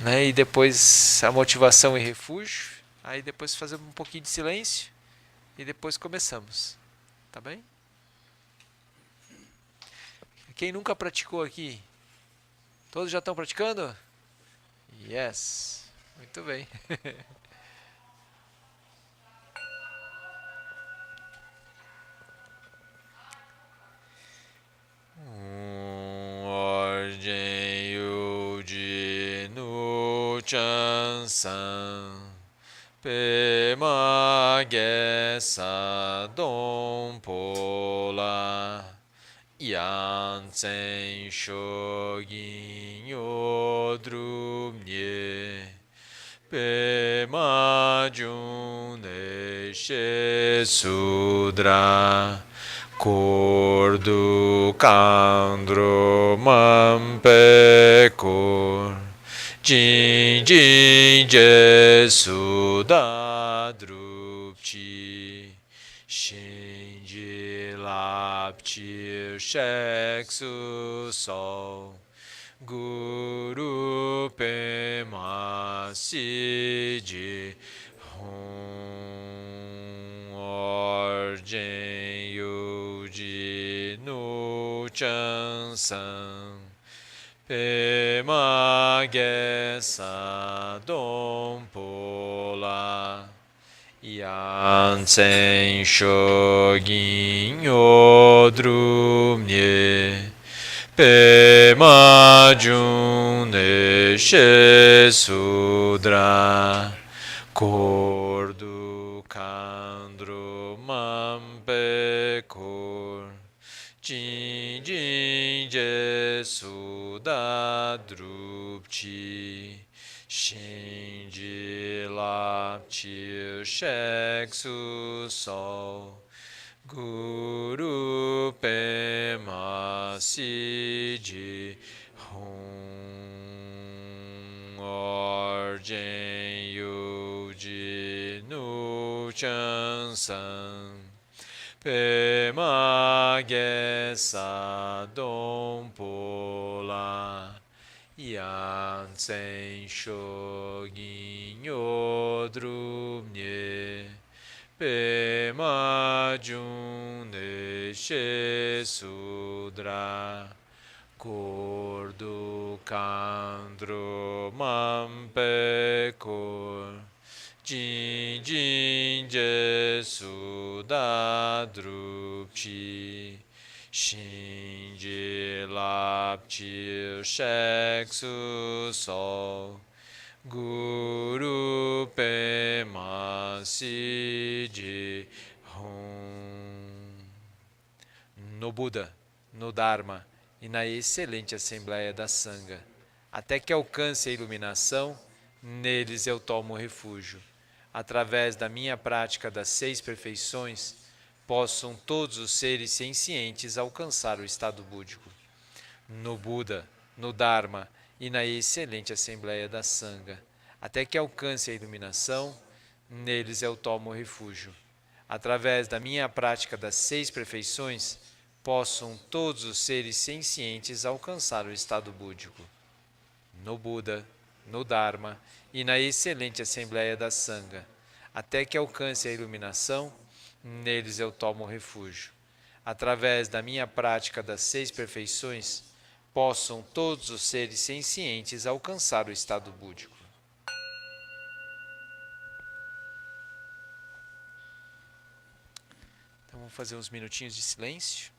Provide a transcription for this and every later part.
né? E depois a motivação e refúgio. Aí depois fazer um pouquinho de silêncio e depois começamos, tá bem? Quem nunca praticou aqui? Todos já estão praticando? Yes. Muito bem. Ordem Yuji no Chansan Pema Gesa Dom Pola Yansen Shogin Yodrum Ye Pema June Sudra Cordo Candro Mampecor Jin Jin Jesu Dadrupchi Shinji Lapchi Sheksu Sol Guru Pema Siji Hon Orjen Yuji No Chansan Pema Gesa Dom Pola Yansen Shogin Yodrum Ye Pema June Sudra Cordo Candro Mampecor Jin Jin Jesu Dadrupchi Shinji Lapchi Sheksu Sol Guru Pema Siji Hon Orjen Yuji Nu Chansan Pema Gesa Dom Pola Yansen Shogin Yodrum Nye Pema June Sudra Cordo Candro Mampecor Jin Jin Jesu Dadrupchi Shinji Lapchi Sheksu Sol Guru Pema Siji Hum. No Buda, no Dharma e na excelente Assembleia da Sangha, até que alcance a iluminação, neles eu tomo refúgio. Através da minha prática das 6 perfeições, possam todos os seres sencientes alcançar o estado búdico. No Buda, no Dharma e na excelente Assembleia da Sangha, até que alcance a iluminação, neles eu tomo refúgio. Através da minha prática das 6 perfeições, possam todos os seres sencientes alcançar o estado búdico. No Buda, no Dharma e na excelente Assembleia da Sangha, até que alcance a iluminação, neles eu tomo refúgio. Através da minha prática das 6 perfeições, possam todos os seres sencientes alcançar o estado búdico. Então vamos fazer uns minutinhos de silêncio.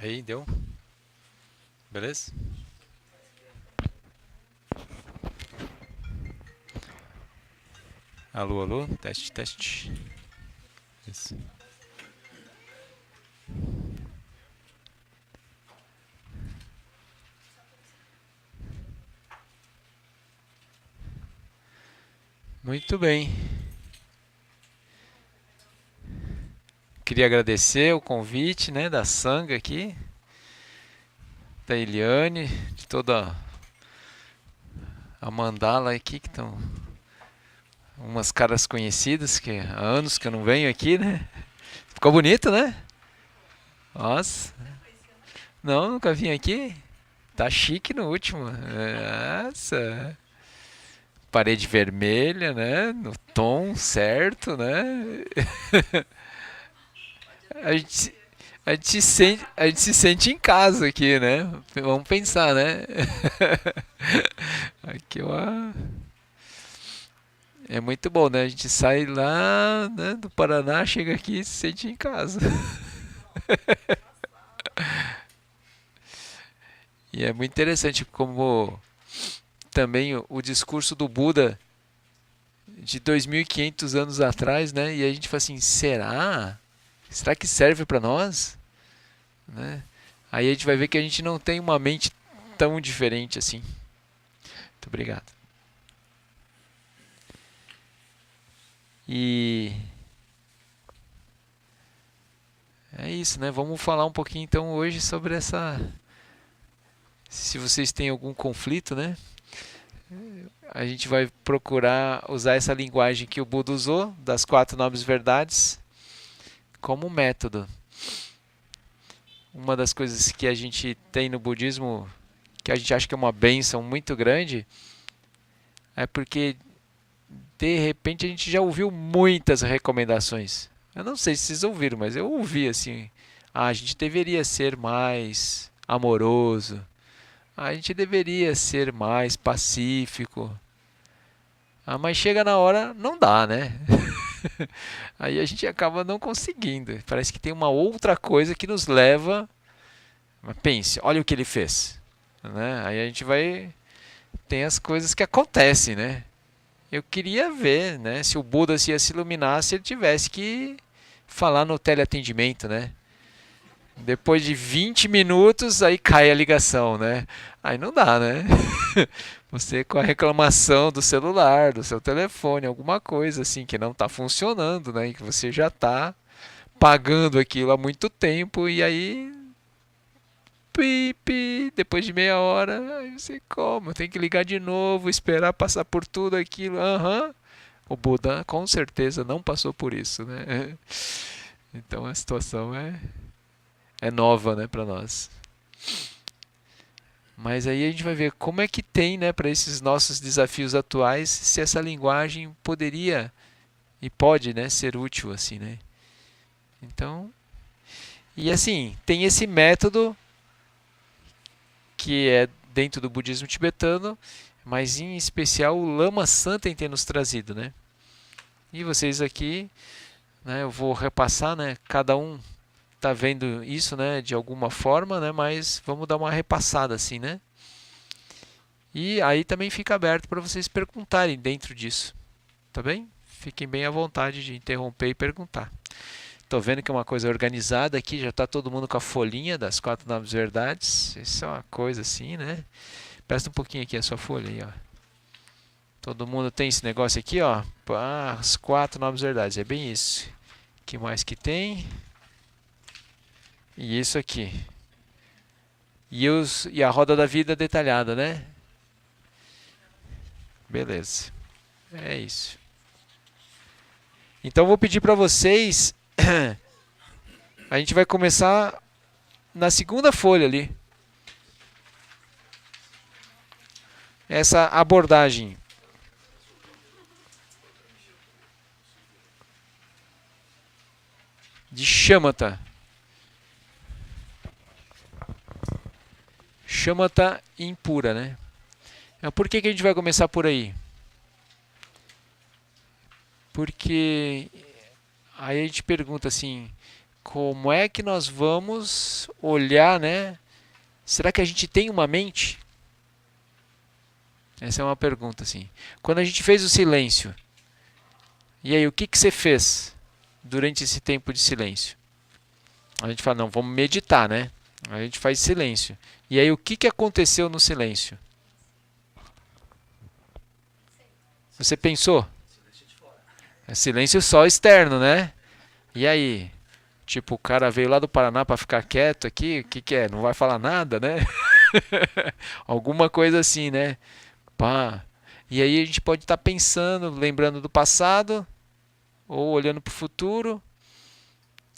Aí, deu? Beleza? Alô, alô, teste, teste. Isso. Muito bem. Queria agradecer o convite, né, da Sangha aqui, da Eliane, de toda a mandala aqui, que estão umas caras conhecidas, que há anos que eu não venho aqui, né? Ficou bonito, né? Nossa. Não, nunca vim aqui. Tá chique no último. Nossa. Parede vermelha, né? No tom certo, né? A gente, a gente se sente em casa aqui, né? Vamos pensar, né? Aqui, ó. É muito bom, né? A gente sai lá, né, do Paraná, chega aqui e se sente em casa. E é muito interessante como também o discurso do Buda de 2500 anos atrás, né? E a gente fala assim, será? Será que serve para nós? Né? Aí a gente vai ver que a gente não tem uma mente tão diferente assim. Muito obrigado. E é isso, né? Vamos falar um pouquinho então hoje sobre essa. Se vocês têm algum conflito, né? A gente vai procurar usar essa linguagem que o Buda usou, das 4 nobres verdades, como método. Uma das coisas que a gente tem no budismo, que a gente acha que é uma bênção muito grande, é porque de repente a gente já ouviu muitas recomendações. Eu não sei se vocês ouviram, mas eu ouvi assim: ah, a gente deveria ser mais amoroso, a gente deveria ser mais pacífico. Ah, mas chega na hora, não dá, né? Aí a gente acaba não conseguindo. Parece que tem uma outra coisa que nos leva. Mas pense, olha o que ele fez. Né? Aí a gente vai. Tem as coisas que acontecem, né? Eu queria ver, né? Se o Buda se ia se iluminar, se ele tivesse que falar no teleatendimento, né? Depois de 20 minutos, aí cai a ligação, né? Aí não dá, né? Você com a reclamação do celular, do seu telefone, alguma coisa assim que não está funcionando, né? E que você já está pagando aquilo há muito tempo e aí pi, depois de meia hora, aí você como? Tem que ligar de novo, esperar passar por tudo aquilo. Aham. O Buda com certeza não passou por isso, né? Então a situação é nova, né, para nós. Mas aí a gente vai ver como é que tem, né, para esses nossos desafios atuais, se essa linguagem poderia e pode, né, ser útil assim, né? Então, e assim, tem esse método que é dentro do budismo tibetano, mas em especial o Lama Santen tem nos trazido, né? E vocês aqui, né, eu vou repassar, né, cada um tá vendo isso, né, de alguma forma, né, mas vamos dar uma repassada assim, né? E aí também fica aberto para vocês perguntarem dentro disso, tá bem? Fiquem bem à vontade de interromper e perguntar. Estou vendo que é uma coisa organizada aqui, já está todo mundo com a folhinha das 4 nobres verdades. Isso é uma coisa assim, né? Presta um pouquinho aqui a sua folha aí, ó. Todo mundo tem esse negócio aqui, ó. As 4 nobres verdades, é bem isso. O que mais que tem? E isso aqui. E a roda da vida detalhada, né? Beleza. É isso. Então vou pedir para vocês. A gente vai começar na segunda folha ali. Essa abordagem. De Shamatha. Shamatha impura, né? Por que a gente vai começar por aí? Porque aí a gente pergunta assim, como é que nós vamos olhar, né? Será que a gente tem uma mente? Essa é uma pergunta, assim. Quando a gente fez o silêncio, e aí, o que você fez durante esse tempo de silêncio? A gente fala, não, vamos meditar, né? A gente faz silêncio. E aí, o que aconteceu no silêncio? Você pensou? É silêncio só externo, né? E aí? Tipo, o cara veio lá do Paraná para ficar quieto aqui, o que é? Não vai falar nada, né? Alguma coisa assim, né? Pá. E aí a gente pode estar pensando, lembrando do passado, ou olhando para o futuro.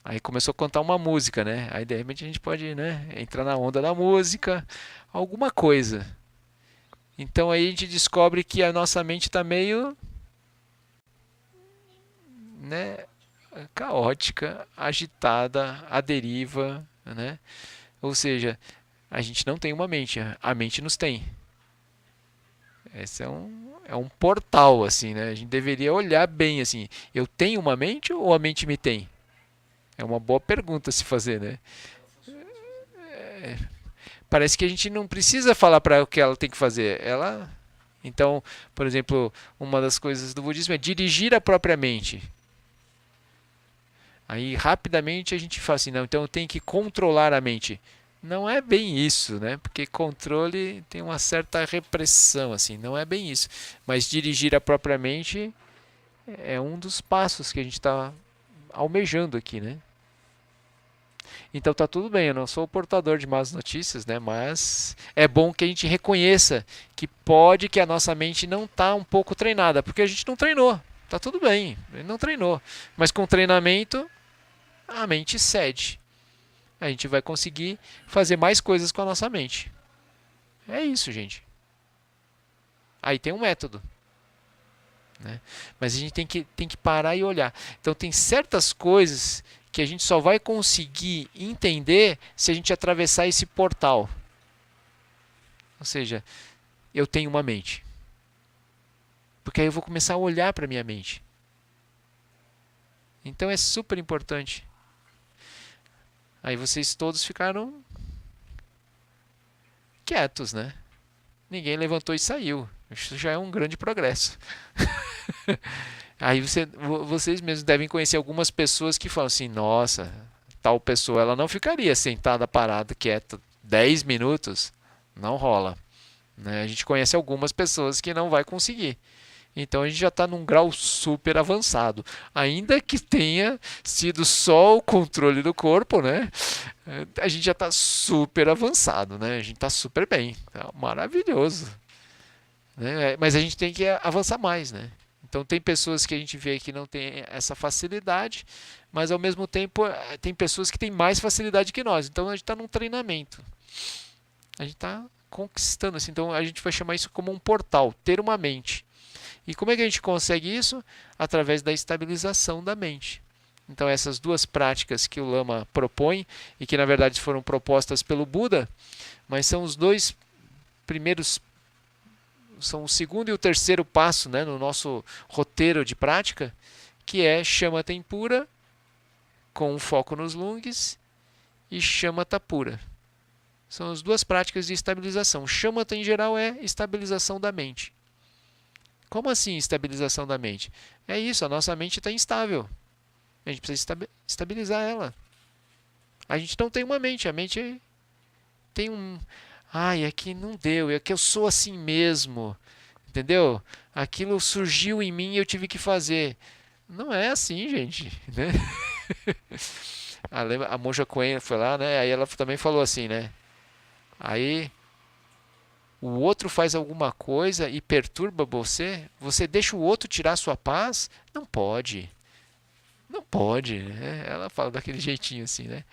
Aí começou a cantar uma música, né? Aí de repente a gente pode, né, entrar na onda da música, alguma coisa. Então aí a gente descobre que a nossa mente está meio, né, caótica, agitada, à deriva, né? Ou seja, a gente não tem uma mente, a mente nos tem. Esse é um portal, assim, né? A gente deveria olhar bem, assim, eu tenho uma mente ou a mente me tem? É uma boa pergunta a se fazer, né? Parece que a gente não precisa falar para ela o que ela tem que fazer. Ela, então, por exemplo, uma das coisas do budismo é dirigir a própria mente. Aí rapidamente a gente fala assim, não, então eu tenho que controlar a mente. Não é bem isso, né? Porque controle tem uma certa repressão, assim, não é bem isso. Mas dirigir a própria mente é um dos passos que a gente está almejando aqui, né? Então tá tudo bem, eu não sou o portador de más notícias, né? Mas é bom que a gente reconheça que pode que a nossa mente não está um pouco treinada, porque a gente não treinou. Tá tudo bem, ele não treinou. Mas com treinamento, a mente cede. A gente vai conseguir fazer mais coisas com a nossa mente. É isso, gente. Aí tem um método. Né? Mas a gente tem que parar e olhar. Então tem certas coisas que a gente só vai conseguir entender se a gente atravessar esse portal. Ou seja, eu tenho uma mente. Porque aí eu vou começar a olhar para a minha mente. Então é super importante. Aí vocês todos ficaram quietos, né? Ninguém levantou e saiu. Isso já é um grande progresso. Aí vocês mesmos devem conhecer algumas pessoas que falam assim: nossa, tal pessoa ela não ficaria sentada, parada, quieta 10 minutos. Não rola. Né? A gente conhece algumas pessoas que não vai conseguir. Então a gente já está num grau super avançado. Ainda que tenha sido só o controle do corpo, né? A gente já está super avançado, né? A gente está super bem. Tá maravilhoso. Né? Mas a gente tem que avançar mais, né? Então tem pessoas que a gente vê que não tem essa facilidade, mas ao mesmo tempo tem pessoas que têm mais facilidade que nós. Então a gente está num treinamento. A gente está conquistando assim. Então a gente vai chamar isso como um portal, ter uma mente. E como é que a gente consegue isso? Através da estabilização da mente. Então essas duas práticas que o Lama propõe e que na verdade foram propostas pelo Buda, mas são os dois primeiros, são o segundo e o terceiro passo, né, no nosso roteiro de prática, que é Shamatha pura, com foco nos lungs, e Shamatha pura. São as duas práticas de estabilização. Shamatha em geral é estabilização da mente. Como assim estabilização da mente? É isso, a nossa mente está instável. A gente precisa estabilizar ela. A gente não tem uma mente, a mente tem um... Ai, aqui não deu, é que eu sou assim mesmo. Entendeu? Aquilo surgiu em mim e eu tive que fazer. Não é assim, gente. Né? A Monja Coen foi lá, né? Aí ela também falou assim, né? Aí o outro faz alguma coisa e perturba você, você deixa o outro tirar sua paz? Não pode. Não pode. Né? Ela fala daquele jeitinho assim, né?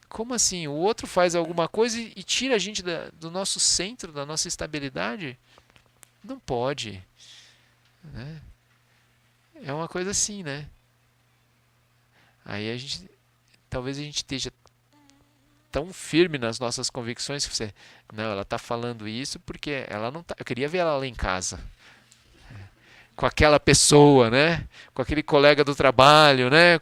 Como assim? O outro faz alguma coisa e tira a gente do nosso centro, da nossa estabilidade? Não pode. Né? É uma coisa assim, né? Aí a gente, talvez a gente esteja tão firme nas nossas convicções que você, não, ela está falando isso porque ela não tá, eu queria ver ela lá em casa. com aquela pessoa, né? Com aquele colega do trabalho, né?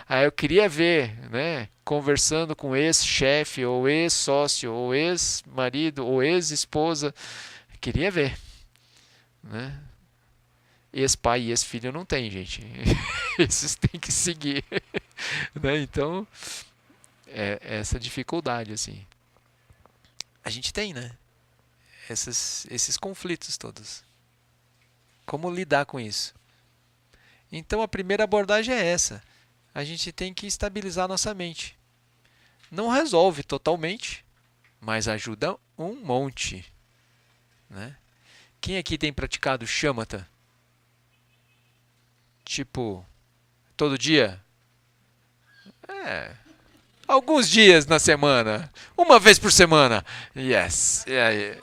Aí eu queria ver, né? Conversando com ex-chefe, ou ex-sócio, ou ex-marido, ou ex-esposa. Queria ver, né? Ex-pai e ex-filho não tem, gente. Esses têm que seguir, né? Então, essa dificuldade, assim. A gente tem, né? Esses conflitos todos. Como lidar com isso? Então a primeira abordagem é essa. A gente tem que estabilizar nossa mente. Não resolve totalmente, mas ajuda um monte, né? Quem aqui tem praticado shamatha? Tipo, todo dia? É, alguns dias na semana. Uma vez por semana. Yes. E aí?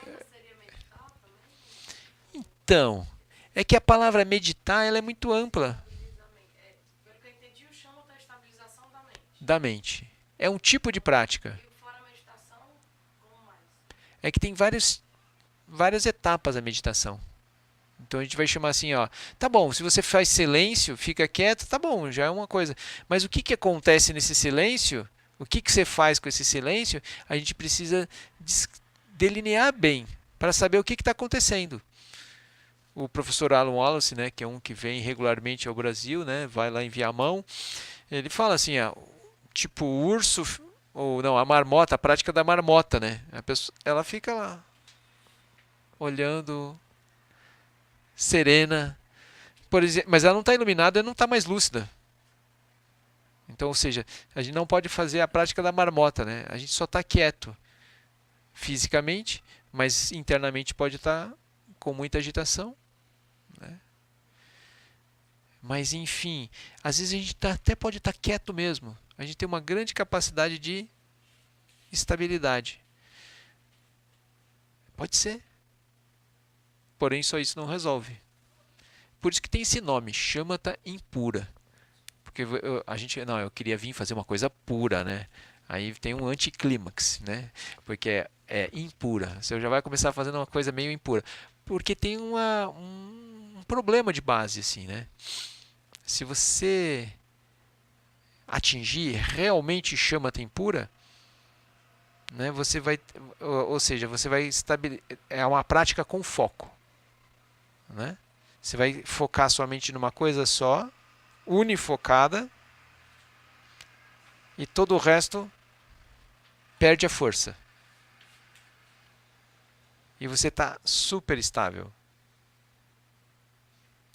Então, é que a palavra meditar ela é muito ampla. Da mente. É um tipo de prática. É que tem várias etapas a meditação. Então a gente vai chamar assim, ó, tá bom, se você faz silêncio, fica quieto, tá bom, já é uma coisa. Mas o que, que acontece nesse silêncio? O que, que você faz com esse silêncio? A gente precisa delinear bem para saber o que está acontecendo. O professor Alan Wallace, né, que é um que vem regularmente ao Brasil, né, vai lá em Viamão, ele fala assim, ó, tipo o urso, ou não, a marmota, a prática da marmota, né? A pessoa, ela fica lá olhando serena, por exemplo, mas ela não está iluminada e não está mais lúcida. Então, ou seja, a gente não pode fazer a prática da marmota, né? A gente só está quieto fisicamente, mas internamente pode estar com muita agitação, né? Mas enfim, às vezes a gente até pode estar quieto mesmo. A gente tem uma grande capacidade de estabilidade. Pode ser. Porém, só isso não resolve. Por isso que tem esse nome, shamatha impura. Porque a gente, não, eu queria vir fazer uma coisa pura, né? Aí tem um anticlímax, né? Porque é impura. Você já vai começar fazendo uma coisa meio impura. Porque tem um problema de base, assim, né? Se você atingir realmente shamatha impura, né? Você vai, ou seja, você vai estabelecer, é uma prática com foco, né? Você vai focar sua mente numa coisa só, unifocada, e todo o resto perde a força. E você está super estável.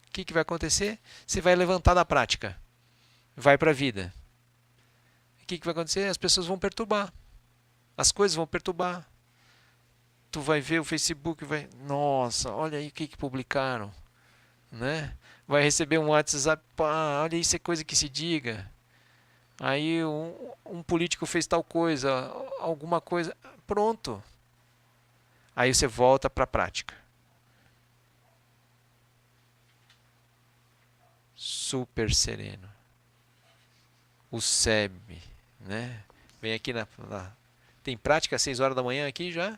O que vai acontecer? Você vai levantar da prática. Vai para a vida. O que vai acontecer? As pessoas vão perturbar. As coisas vão perturbar. Tu vai ver o Facebook, vai, nossa, olha aí o que publicaram, né? Vai receber um WhatsApp, pá, olha isso é coisa que se diga. Aí um político fez tal coisa, alguma coisa, pronto. Aí você volta para a prática. Super sereno. O SEB, né? Vem aqui tem prática às 6 horas da manhã aqui já?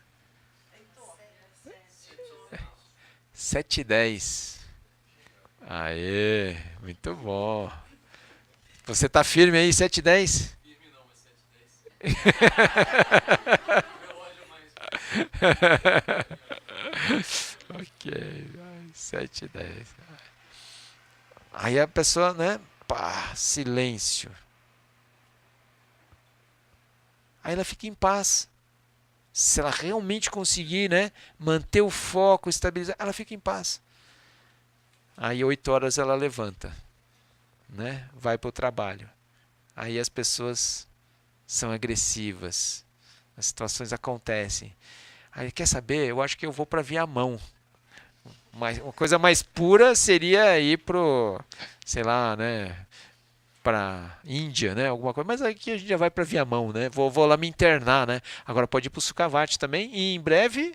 7h10. Aê, muito bom. Você tá firme aí, 7h10? Firme não, mas 7h10. Ok, 7h10. Aí a pessoa, né? Pá, silêncio. Aí ela fica em paz. Se ela realmente conseguir, né, manter o foco, estabilizar, ela fica em paz. Aí 8 horas ela levanta, né, vai para o trabalho. Aí as pessoas são agressivas, as situações acontecem. Aí quer saber? Eu acho que eu vou para Viamão. Mas uma coisa mais pura seria ir pro, sei lá, né, para Índia, né, alguma coisa. Mas aqui a gente já vai para Viamão, né? Vou lá me internar, né? Agora pode ir para o Sukhavati também e em breve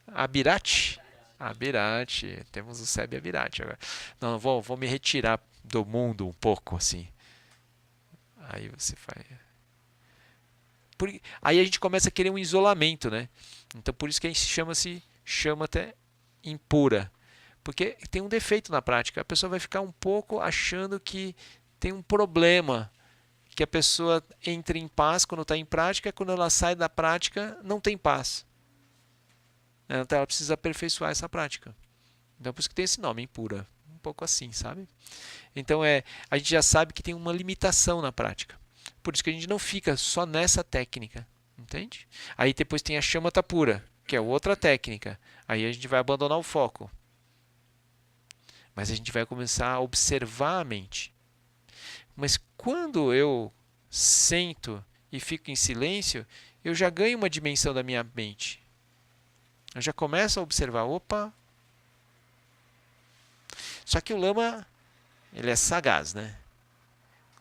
Abirati. Abirati, temos o Seb Abirati agora. Não, vou me retirar do mundo um pouco assim. Aí você faz. Aí a gente começa a querer um isolamento, né? Então por isso que a gente chama até impura. Porque tem um defeito na prática. A pessoa vai ficar um pouco achando que tem um problema, que a pessoa entra em paz quando está em prática, e quando ela sai da prática, não tem paz. Então ela precisa aperfeiçoar essa prática. Então por isso que tem esse nome, impura. Um pouco assim, sabe? Então a gente já sabe que tem uma limitação na prática. Por isso que a gente não fica só nessa técnica. Entende? Aí depois tem a chamata pura, que é outra técnica. Aí a gente vai abandonar o foco. Mas a gente vai começar a observar a mente. Mas quando eu sento e fico em silêncio, eu já ganho uma dimensão da minha mente. Eu já começo a observar, opa. Só que o Lama, ele é sagaz, né?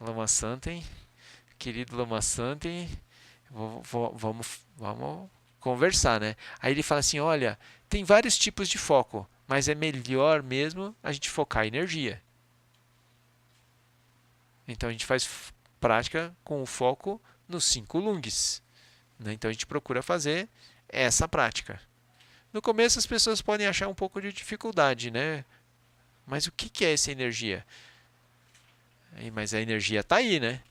Lama Santen, querido Lama Santen, vamos conversar, né? Aí ele fala assim, olha, tem vários tipos de foco, mas é melhor mesmo a gente focar a energia. Então a gente faz prática com o foco nos 5 lungs. Né? Então a gente procura fazer essa prática. No começo as pessoas podem achar um pouco de dificuldade, né? Mas o que é essa energia? Mas a energia está aí, né?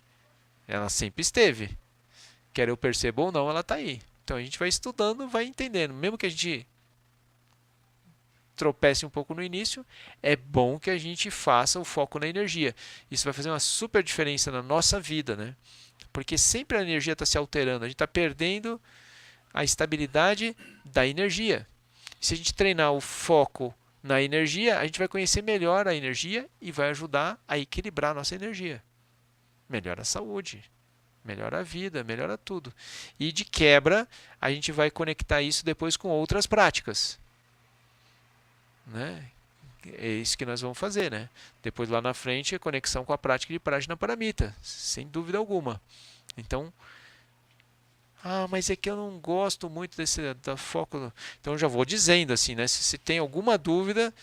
Ela sempre esteve. Quer eu perceba ou não, ela está aí. Então a gente vai estudando, vai entendendo. Mesmo que a gente tropece um pouco no início, é bom que a gente faça o foco na energia. Isso vai fazer uma super diferença na nossa vida, né? Porque sempre a energia está se alterando, a gente está perdendo a estabilidade da energia. Se a gente treinar o foco na energia, a gente vai conhecer melhor a energia e vai ajudar a equilibrar a nossa energia. Melhora a saúde, melhora a vida, melhora tudo. E de quebra, a gente vai conectar isso depois com outras práticas. Né? É isso que nós vamos fazer, né? Depois lá na frente a conexão com a prática de Prajnaparamita, sem dúvida alguma. Então, mas é que eu não gosto muito desse da foco. Então eu já vou dizendo assim, né? Se tem alguma dúvida,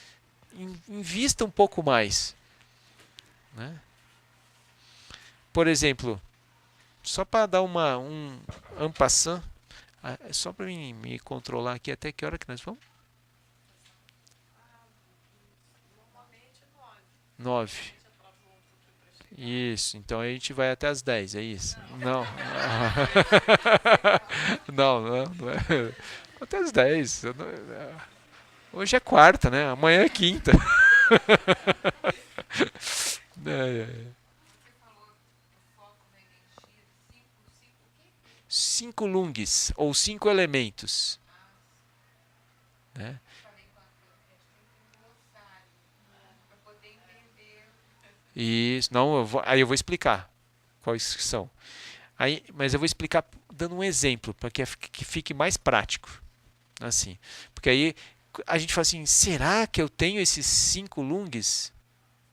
invista um pouco mais, né? Por exemplo, só para dar um en passant, só para me controlar aqui até que hora que nós vamos? 9. Isso, então a gente vai até as 10, é isso? Não. Não é. Até as 10. Hoje é quarta, né? Amanhã é quinta. É. 5 lungs, ou 5 elementos. Né? Isso, não, aí eu vou explicar quais são. Aí, mas eu vou explicar dando um exemplo, para que fique mais prático. Assim, porque aí a gente fala assim, será que eu tenho esses 5 lungs?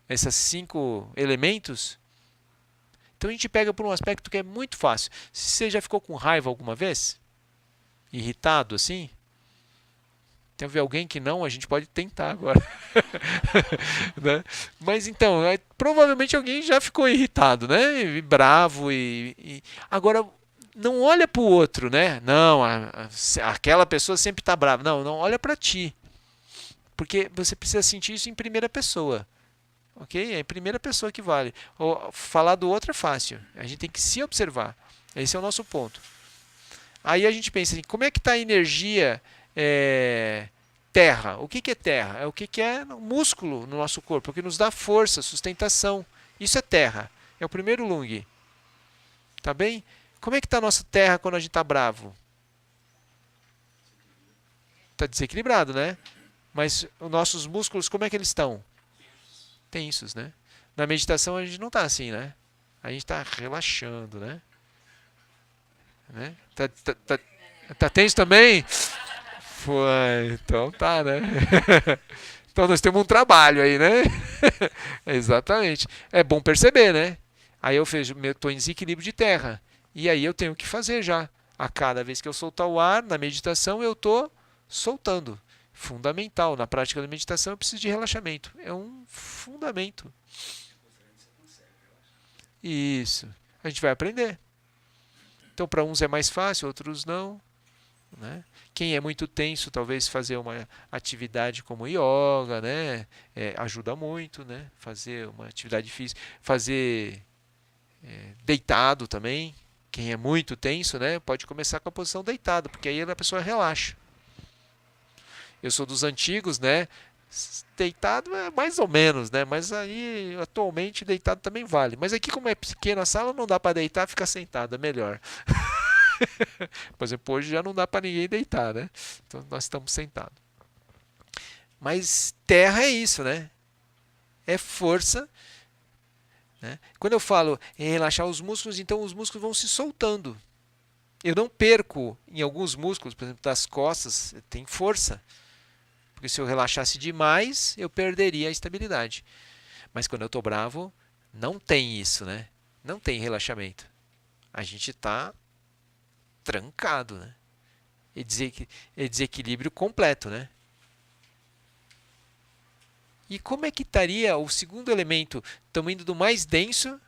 Esses 5 elementos? Então a gente pega por um aspecto que é muito fácil. Você já ficou com raiva alguma vez? Irritado assim? Tem ver alguém que não, a gente pode tentar agora. Né? Mas então, provavelmente alguém já ficou irritado, né? E bravo agora não olha para o outro, né? Não, aquela pessoa sempre está brava. Não, olha para ti. Porque você precisa sentir isso em primeira pessoa. Ok? É em primeira pessoa que vale. Falar do outro é fácil. A gente tem que se observar. Esse é o nosso ponto. Aí a gente pensa assim, como é que está a energia terra? O que é terra? É o que é músculo no nosso corpo, o que nos dá força, sustentação. Isso é terra. É o primeiro lung. Tá bem? Como é que está a nossa terra quando a gente está bravo? Está desequilibrado, né? Mas os nossos músculos, como é que eles estão? Tensos, né? Na meditação a gente não está assim, né? A gente está relaxando, né? Tá tenso também? Foi, então tá, né? Então nós temos um trabalho aí, né? Exatamente. É bom perceber, né? Aí eu estou em desequilíbrio de terra. E aí eu tenho que fazer já. A cada vez que eu soltar o ar na meditação, eu estou soltando. Fundamental. Na prática da meditação, eu preciso de relaxamento. É um fundamento. Isso. A gente vai aprender. Então, para uns é mais fácil, outros não. né? Quem é muito tenso, talvez fazer uma atividade como yoga, né? Ajuda muito, né? Fazer uma atividade física, fazer deitado também. Quem é muito tenso, né? Pode começar com a posição deitado, porque aí a pessoa relaxa. Eu sou dos antigos, né? Deitado é mais ou menos, né? Mas aí atualmente deitado também vale. Mas aqui como é pequena a sala, não dá para deitar, fica sentado, é melhor. Por exemplo, hoje já não dá para ninguém deitar, né? Então nós estamos sentados. Mas terra é isso, né? É força, né? Quando eu falo em relaxar os músculos, então os músculos vão se soltando. Eu não perco em alguns músculos, por exemplo, das costas, tem força. Porque se eu relaxasse demais, eu perderia a estabilidade. Mas quando eu estou bravo, não tem isso, né? Não tem relaxamento. A gente está trancado, né? É desequilíbrio completo, né? E como é que estaria o segundo elemento? Estamos indo do mais denso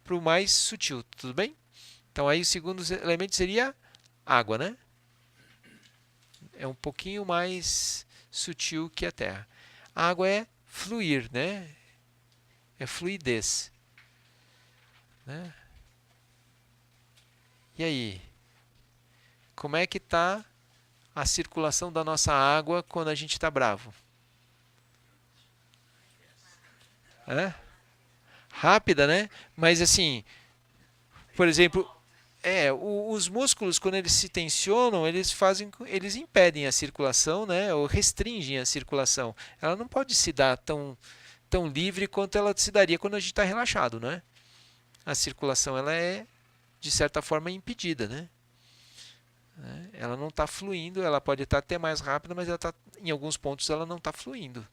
para o mais sutil, tudo bem? Então aí o segundo elemento seria água, né? É um pouquinho mais sutil que a terra. A água é fluir, né? É fluidez, né? E aí? Como é que está a circulação da nossa água quando a gente está bravo? É? Rápida, né? Mas assim, por exemplo, os músculos quando eles se tensionam, eles impedem a circulação, né? Ou restringem a circulação. Ela não pode se dar tão livre quanto ela se daria quando a gente está relaxado, né? A circulação ela é de certa forma impedida, né? Ela não está fluindo, ela pode estar até mais rápida, mas em alguns pontos ela não está fluindo,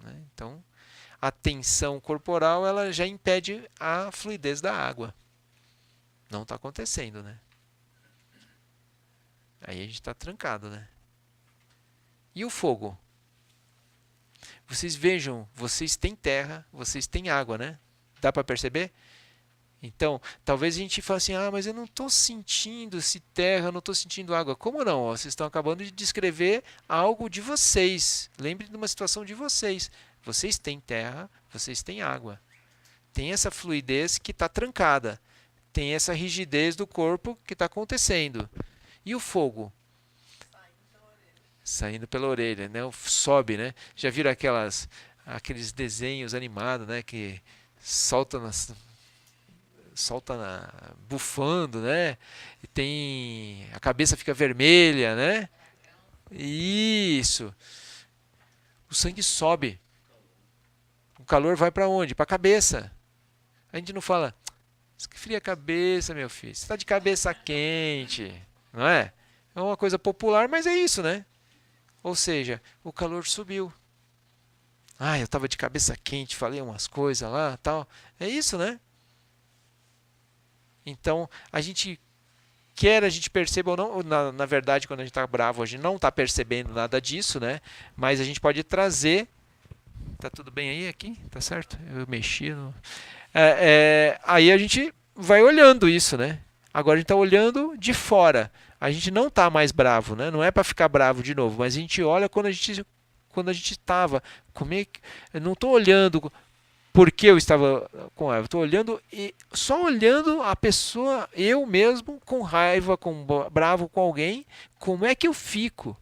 né? Então, a tensão corporal ela já impede a fluidez da água. Não está acontecendo, né? Aí a gente está trancado, né? E o fogo? Vocês vejam, vocês têm terra, vocês têm água, né? Dá para perceber? Então, talvez a gente fale assim, mas eu não estou sentindo esse terra, eu não estou sentindo água. Como não? Vocês estão acabando de descrever algo de vocês. Lembre de uma situação de vocês. Vocês têm terra, vocês têm água. Tem essa fluidez que está trancada. Tem essa rigidez do corpo que está acontecendo. E o fogo? Saindo pela orelha, né? Sobe, né? Já viram aqueles desenhos animados, né? Que solta bufando, né? E tem a cabeça fica vermelha, né? Isso. O sangue sobe. O calor vai para onde? Para a cabeça. A gente não fala, esfria a cabeça, meu filho. Você está de cabeça quente, não é? É uma coisa popular, mas é isso, né? Ou seja, o calor subiu. Eu estava de cabeça quente, falei umas coisas lá, tal. É isso, né? Então, quer a gente perceba ou não, na verdade, quando a gente está bravo, a gente não está percebendo nada disso, né? Mas a gente pode trazer. Tá tudo bem aí aqui? Tá certo? Eu mexi. Aí a gente vai olhando isso, né? Agora a gente está olhando de fora. A gente não está mais bravo, né? Não é para ficar bravo de novo, mas a gente olha quando a gente estava. Eu não estou olhando porque eu estava com raiva. Estou olhando e só olhando a pessoa, eu mesmo, com raiva, bravo com alguém, como é que eu fico?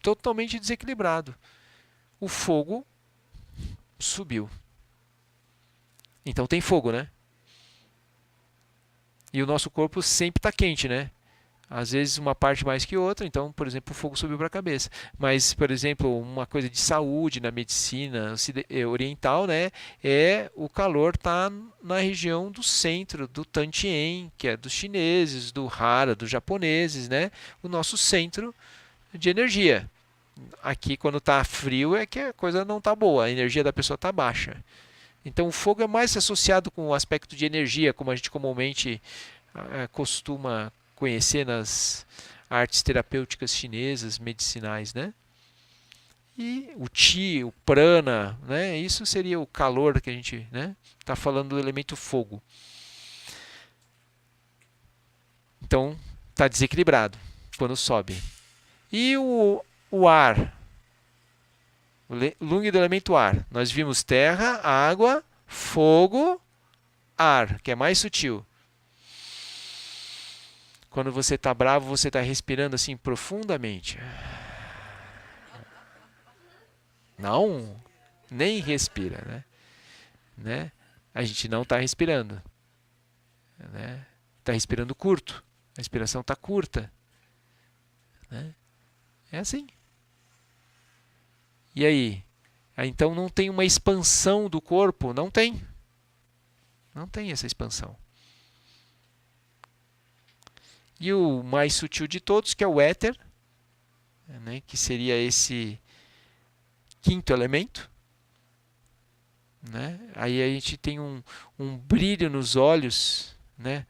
Totalmente desequilibrado. O fogo subiu. Então tem fogo, né? E o nosso corpo sempre está quente, né? Às vezes uma parte mais que outra, então, por exemplo, o fogo subiu para a cabeça. Mas, por exemplo, uma coisa de saúde na medicina oriental, né, o calor tá na região do centro, do Tantien, que é dos chineses, do Hara, dos japoneses, né, o nosso centro de energia. Aqui, quando está frio, é que a coisa não está boa, a energia da pessoa está baixa. Então, o fogo é mais associado com o aspecto de energia, como a gente comumente costuma conhecer nas artes terapêuticas chinesas, medicinais, né? E o Qi, o Prana, né? Isso seria o calor que a gente, né, está falando do elemento fogo. Então, está desequilibrado. quando sobe. E o ar, o Lung do elemento ar. Nós vimos terra, água, fogo, ar, que é mais sutil. Quando você está bravo, você está respirando assim profundamente. Não, nem respira, né? A gente não está respirando, né? Está respirando curto. A respiração está curta, né? É assim. E aí? Então não tem uma expansão do corpo? Não tem. Não tem essa expansão. E o mais sutil de todos, que é o éter, né? Que seria esse quinto elemento. Né? Aí a gente tem um brilho nos olhos, né?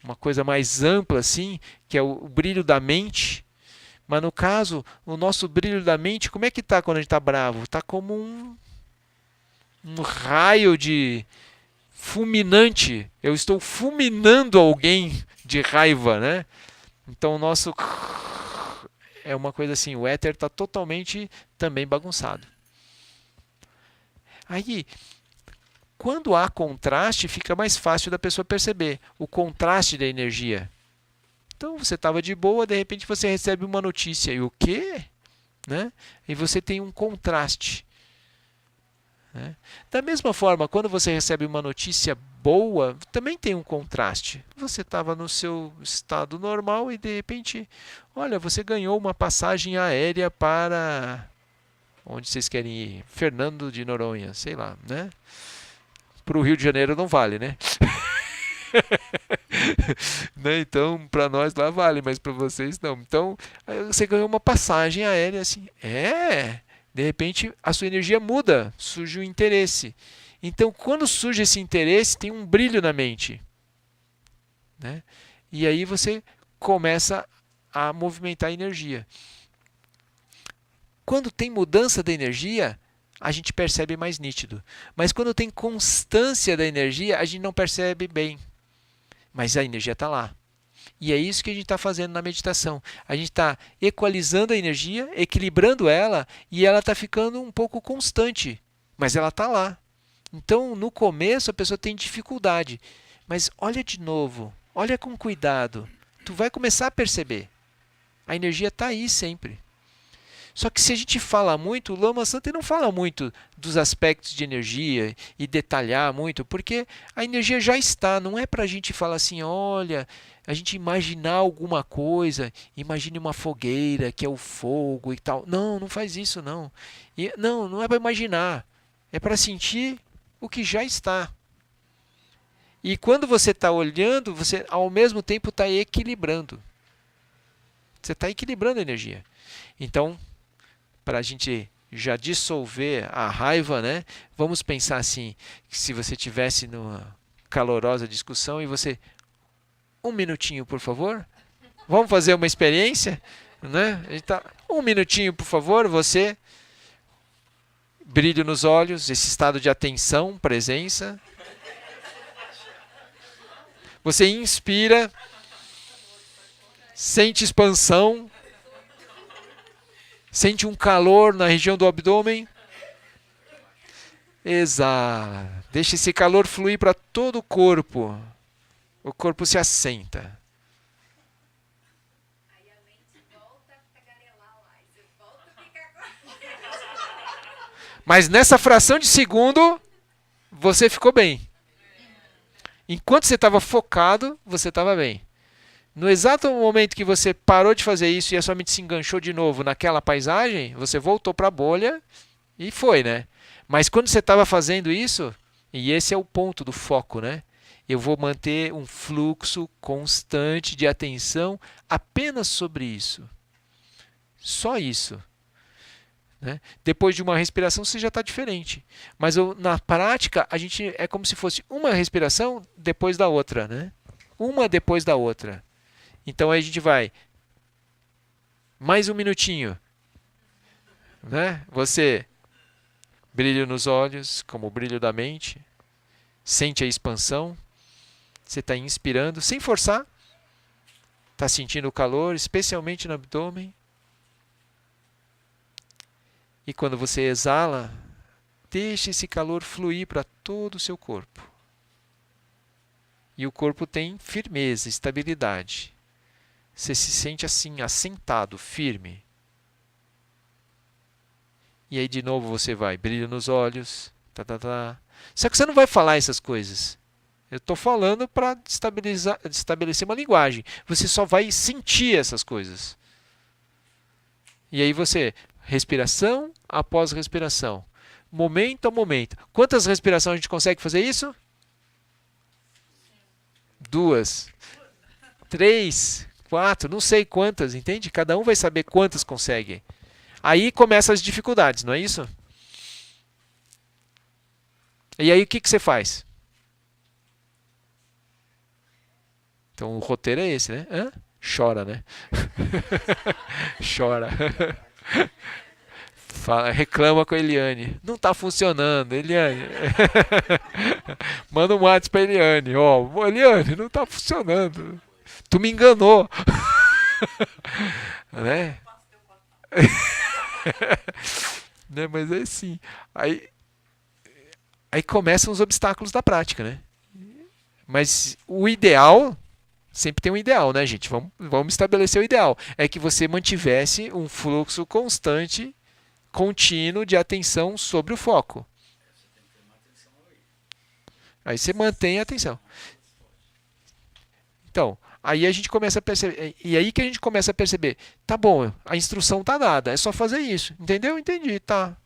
Uma coisa mais ampla assim, que é o brilho da mente. Mas no caso, o nosso brilho da mente, como é que está quando a gente está bravo? Está como um raio de fulminante. Eu estou fulminando alguém de raiva, né? Então o nosso é uma coisa assim, o éter está totalmente também bagunçado. Aí, quando há contraste, fica mais fácil da pessoa perceber o contraste da energia. Então, você estava de boa, de repente você recebe uma notícia. E o quê? Né? E você tem um contraste. Né? Da mesma forma, quando você recebe uma notícia boa, também tem um contraste. Você estava no seu estado normal e, de repente, olha, você ganhou uma passagem aérea para... Onde vocês querem ir? Fernando de Noronha, sei lá, né? Para o Rio de Janeiro não vale, né? Né? Então, para nós lá vale, mas para vocês não. Então, você ganhou uma passagem aérea assim. De repente a sua energia muda, surge um interesse. Então, quando surge esse interesse, tem um brilho na mente. Né? E aí você começa a movimentar a energia. Quando tem mudança da energia, a gente percebe mais nítido. Mas quando tem constância da energia, a gente não percebe bem. Mas a energia está lá. E é isso que a gente está fazendo na meditação. A gente está equalizando a energia, equilibrando ela, e ela está ficando um pouco constante. Mas ela está lá. Então, no começo, a pessoa tem dificuldade. Mas olha de novo. Olha com cuidado. Tu vai começar a perceber. A energia está aí sempre. Só que se a gente fala muito, o Lama Santa não fala muito dos aspectos de energia e detalhar muito, porque a energia já está, não é para a gente falar assim, olha, a gente imaginar alguma coisa, imagine uma fogueira que é o fogo e tal. Não, não faz isso não. Não é para imaginar, é para sentir o que já está. E quando você está olhando, você ao mesmo tempo está equilibrando. Você está equilibrando a energia. Então, para a gente já dissolver a raiva, né? Vamos pensar assim, que se você tivesse numa calorosa discussão e você... Um minutinho, por favor. Vamos fazer uma experiência? Né? Um minutinho, por favor, você... Brilho nos olhos, esse estado de atenção, presença. Você inspira, sente expansão, sente um calor na região do abdômen. Exala. Deixa esse calor fluir para todo o corpo. O corpo se assenta. Aí a mente volta a tagarelar lá. Você volta a ficar... Mas nessa fração de segundo, você ficou bem. Enquanto você estava focado, você estava bem. No exato momento que você parou de fazer isso e a sua mente se enganchou de novo naquela paisagem, você voltou para a bolha e foi, né? Mas quando você estava fazendo isso, e esse é o ponto do foco, né? Eu vou manter um fluxo constante de atenção apenas sobre isso. Só isso. Né? Depois de uma respiração, você já está diferente. Mas na prática, a gente é como se fosse uma respiração depois da outra. Né? Uma depois da outra. Então aí a gente vai. Mais um minutinho. Né? Você, brilho nos olhos, como o brilho da mente. Sente a expansão. Você está inspirando, sem forçar. Está sentindo o calor, especialmente no abdômen. E quando você exala, deixe esse calor fluir para todo o seu corpo. E o corpo tem firmeza, estabilidade. Você se sente assim, assentado, firme. E aí de novo você vai, brilho nos olhos. Tá, tá, tá. Só que você não vai falar essas coisas. Eu estou falando para estabelecer uma linguagem. Você só vai sentir essas coisas. E aí você, respiração após respiração. Momento a momento. Quantas respirações a gente consegue fazer isso? 2, 3, 4, não sei quantas, entende? Cada um vai saber quantas consegue. Aí começam as dificuldades, não é isso? E aí o que você faz? Então o roteiro é esse, né? Hã? Chora, né? Chora. Reclama com a Eliane. Não está funcionando, Eliane. Manda um WhatsApp para Eliane. Ó, Eliane, não está funcionando. Tu me enganou. Né? Né? Mas é assim. Aí começam os obstáculos da prática, né? Mas o ideal, sempre tem um ideal, né, gente? Vamos estabelecer o ideal. É que você mantivesse um fluxo constante, contínuo de atenção sobre o foco. Aí você mantém a atenção. Então, aí a gente começa a perceber. E aí que a gente começa a perceber. Tá bom, a instrução tá dada, é só fazer isso. Entendeu? Entendi, tá.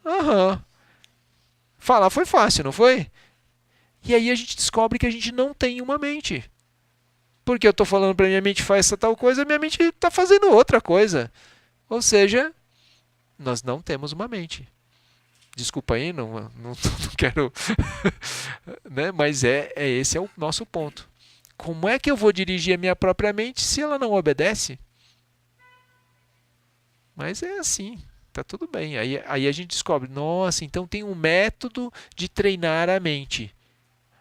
Aham. Falar foi fácil, não foi? E aí a gente descobre que a gente não tem uma mente. Porque eu estou falando para minha mente faz essa tal coisa, minha mente está fazendo outra coisa. Ou seja, nós não temos uma mente. Desculpa aí, não quero. Né? Mas esse é o nosso ponto. Como é que eu vou dirigir a minha própria mente se ela não obedece? Mas é assim, tá tudo bem. Aí a gente descobre, nossa, então tem um método de treinar a mente.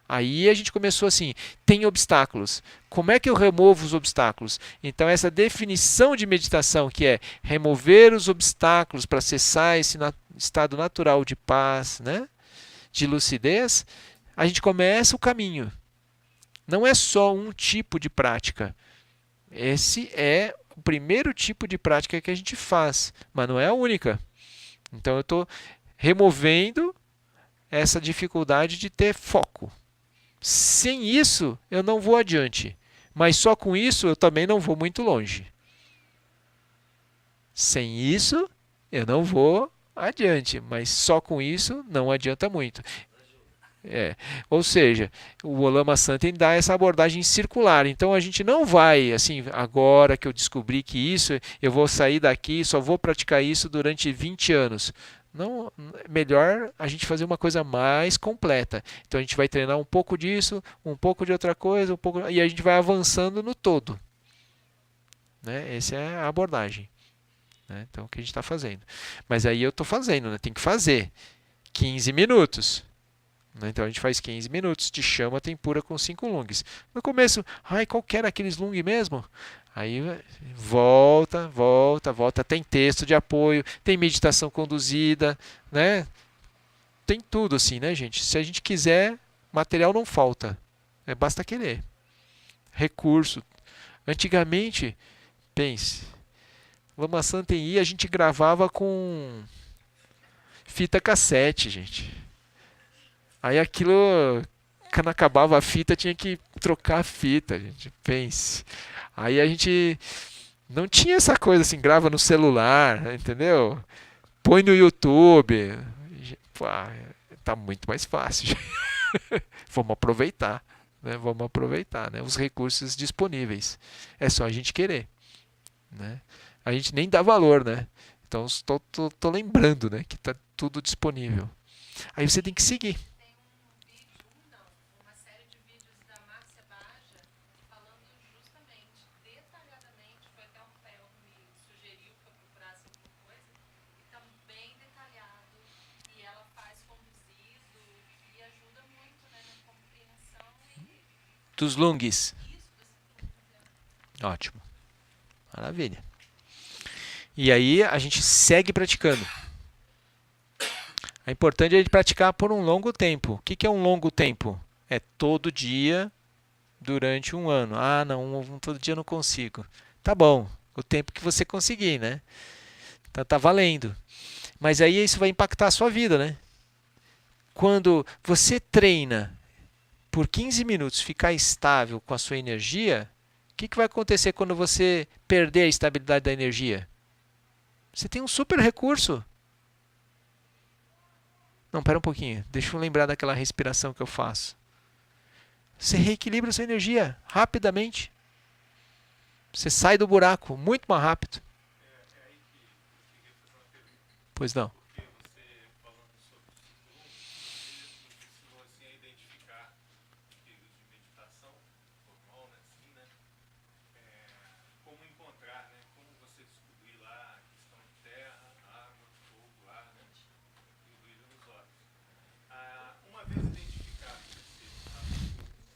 Aí a gente começou assim, tem obstáculos. Como é que eu removo os obstáculos? Então essa definição de meditação, que é remover os obstáculos para acessar esse estado natural de paz, né? De lucidez, a gente começa o caminho. Não é só um tipo de prática. Esse é o primeiro tipo de prática que a gente faz, mas não é a única. Então eu estou removendo essa dificuldade de ter foco. Sem isso, eu não vou adiante. Mas só com isso, eu também não vou muito longe. Sem isso, eu não vou adiante. Mas só com isso, não adianta muito. Ou seja, o Olama Santen dá essa abordagem circular. Então a gente não vai, assim, agora que eu descobri que isso, eu vou sair daqui, só vou praticar isso durante 20 anos. Não, é melhor a gente fazer uma coisa mais completa. Então a gente vai treinar um pouco disso, um pouco de outra coisa, e a gente vai avançando no todo. Né? Essa é a abordagem. Né? Então o que a gente está fazendo. Mas aí eu estou fazendo, né? Tem que fazer 15 minutos. Então a gente faz 15 minutos de chama tempura com 5 lungs. No começo, qual que era aqueles lung mesmo? Aí volta, tem texto de apoio, tem meditação conduzida, né? Tem tudo assim, né, gente? Se a gente quiser, material não falta. Basta querer. Recurso. Antigamente, pense, Lama Santen a gente gravava com fita cassete, gente. Aí aquilo, quando acabava a fita, tinha que trocar a fita, gente. Pense. Aí a gente não tinha essa coisa assim, grava no celular, entendeu? Põe no YouTube. Pô, tá muito mais fácil. Vamos aproveitar, né? Vamos aproveitar, né? Os recursos disponíveis. É só a gente querer, né? A gente nem dá valor, né? Então tô lembrando, né, que tá tudo disponível. Aí você tem que seguir. Dos lungs. Ótimo. Maravilha. E aí a gente segue praticando. É importante a gente praticar por um longo tempo. O que é um longo tempo? É todo dia durante um ano. Ah, não, todo dia eu não consigo. Tá bom, o tempo que você conseguir, né? Tá valendo. Mas aí isso vai impactar a sua vida, né? Quando você treina por 15 minutos, ficar estável com a sua energia, o que vai acontecer quando você perder a estabilidade da energia? Você tem um super recurso. Não, pera um pouquinho. Deixa eu lembrar daquela respiração que eu faço. Você reequilibra a sua energia rapidamente. Você sai do buraco muito mais rápido. Pois não.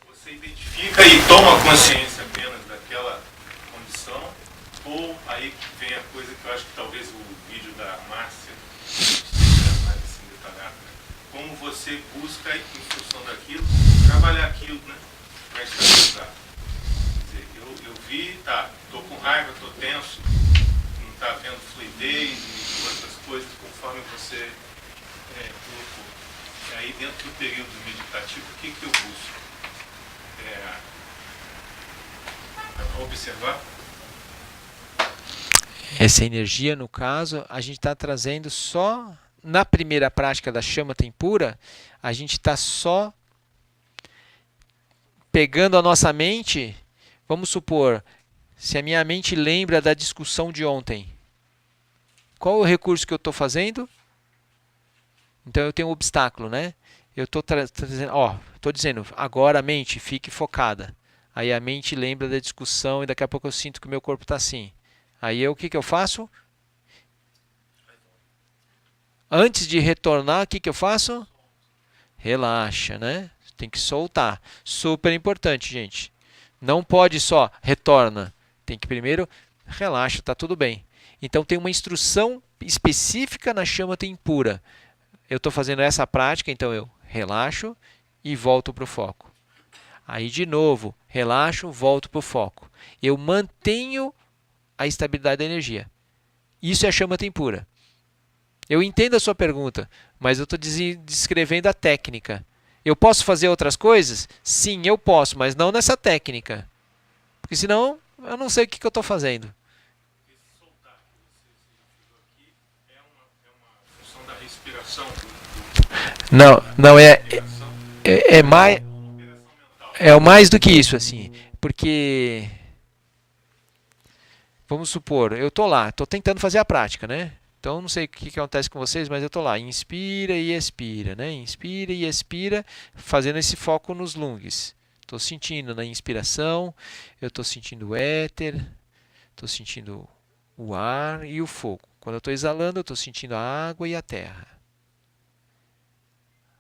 Você identifica e toma consciência apenas daquela condição, ou aí vem a coisa que eu acho que talvez o vídeo da Márcia seja mais assim detalhado, né? Como você busca, em função daquilo, trabalhar aquilo, né? Para estabilizar. Quer dizer, eu vi, tá, tô com raiva, tô tenso, não tá vendo fluidez e outras coisas conforme você colocou. E aí dentro do período meditativo, o que eu busco? Observar. Essa energia, no caso, a gente está trazendo só na primeira prática da chama tempura, a gente está só pegando a nossa mente. Vamos supor, se a minha mente lembra da discussão de ontem, qual o recurso que eu estou fazendo? Então eu tenho um obstáculo, né? Eu estou dizendo, agora a mente, fique focada. Aí a mente lembra da discussão e daqui a pouco eu sinto que o meu corpo está assim. Aí o que eu faço? Antes de retornar, o que eu faço? Relaxa, né? Tem que soltar. Super importante, gente. Não pode só retorna. Tem que primeiro relaxa, tá tudo bem. Então tem uma instrução específica na chama tempura. Eu estou fazendo essa prática, então eu relaxo e volto para o foco. Aí de novo, relaxo, volto para o foco. Eu mantenho a estabilidade da energia. Isso é a chama tempura. Eu entendo a sua pergunta, mas eu estou descrevendo a técnica. Eu posso fazer outras coisas? Sim, eu posso, mas não nessa técnica. Porque senão eu não sei o que eu estou fazendo. Esse soltar que você aqui é uma função da respiração. Não é mais mais do que isso, assim, porque vamos supor, eu tô lá, tô tentando fazer a prática, né? Então não sei o que acontece com vocês, mas eu tô lá, inspira e expira, né? Inspira e expira, fazendo esse foco nos lungs. Estou sentindo na inspiração, eu estou sentindo o éter, estou sentindo o ar e o fogo. Quando eu estou exalando, eu estou sentindo a água e a terra.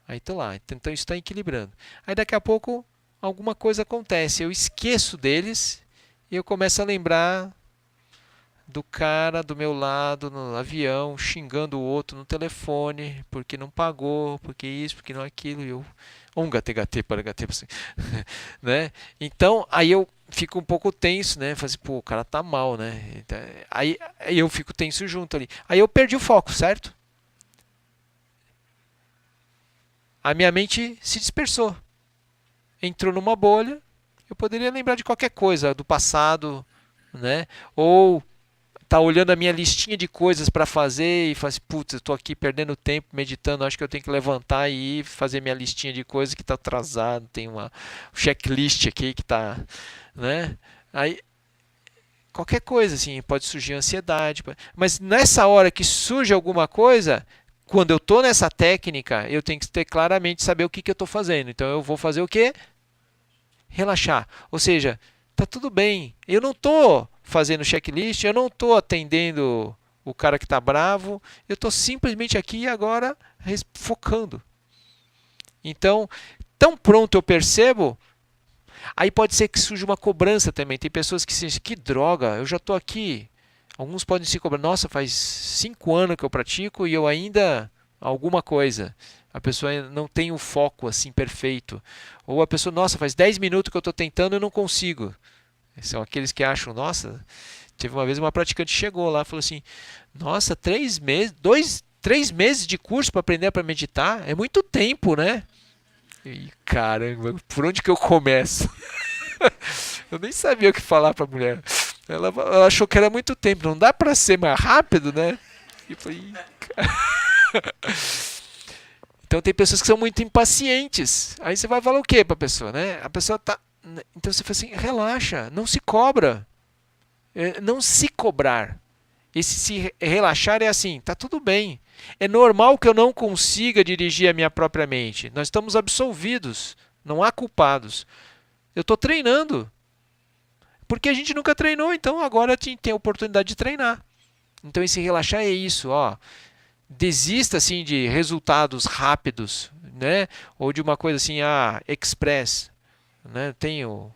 Aí estou lá, então isso está equilibrando. Aí daqui a pouco alguma coisa acontece, eu esqueço deles e eu começo a lembrar do cara do meu lado no avião, xingando o outro no telefone, porque não pagou, porque isso, porque não aquilo, e eu gate para gate, né? Então, aí eu fico um pouco tenso, né? Falo assim, pô, o cara tá mal, né? Aí eu fico tenso junto ali. Aí eu perdi o foco, certo? A minha mente se dispersou. Entrou numa bolha. Eu poderia lembrar de qualquer coisa do passado, né? Ou tá olhando a minha listinha de coisas para fazer e faz, assim, putz, eu tô aqui perdendo tempo meditando, acho que eu tenho que levantar e ir fazer minha listinha de coisas que está atrasado, tem uma checklist aqui que tá, né? Aí qualquer coisa assim, pode surgir ansiedade, mas nessa hora que surge alguma coisa, quando eu tô nessa técnica, eu tenho que ter claramente saber o que eu tô fazendo. Então eu vou fazer o quê? Relaxar. Ou seja, tá tudo bem. Eu não tô fazendo checklist, eu não estou atendendo o cara que está bravo, eu estou simplesmente aqui agora focando. Então, tão pronto eu percebo. Aí pode ser que surja uma cobrança também. Tem pessoas que se que droga, eu já estou aqui. Alguns podem se cobrar, nossa, faz 5 anos que eu pratico e eu ainda alguma coisa. A pessoa não tem o foco assim perfeito. Ou a pessoa, nossa, faz 10 minutos que eu estou tentando e eu não consigo. São aqueles que acham, nossa, teve uma vez uma praticante que chegou lá e falou assim, nossa, 3 meses, 3 meses de curso para aprender para meditar? É muito tempo, né? E caramba, por onde que eu começo? Eu nem sabia o que falar para a mulher. Ela achou que era muito tempo. Não dá para ser mais rápido, né? E eu falei, então tem pessoas que são muito impacientes. Aí você vai falar o quê para a pessoa, né? A pessoa tá. Então você fala assim, relaxa, não se cobra. Não se cobrar. Esse se relaxar é assim, tá tudo bem. É normal que eu não consiga dirigir a minha própria mente. Nós estamos absolvidos, não há culpados. Eu estou treinando. Porque a gente nunca treinou, então agora tem a oportunidade de treinar. Então esse relaxar é isso, ó. Desista assim de resultados rápidos, né? Ou de uma coisa assim, express, né? Tem o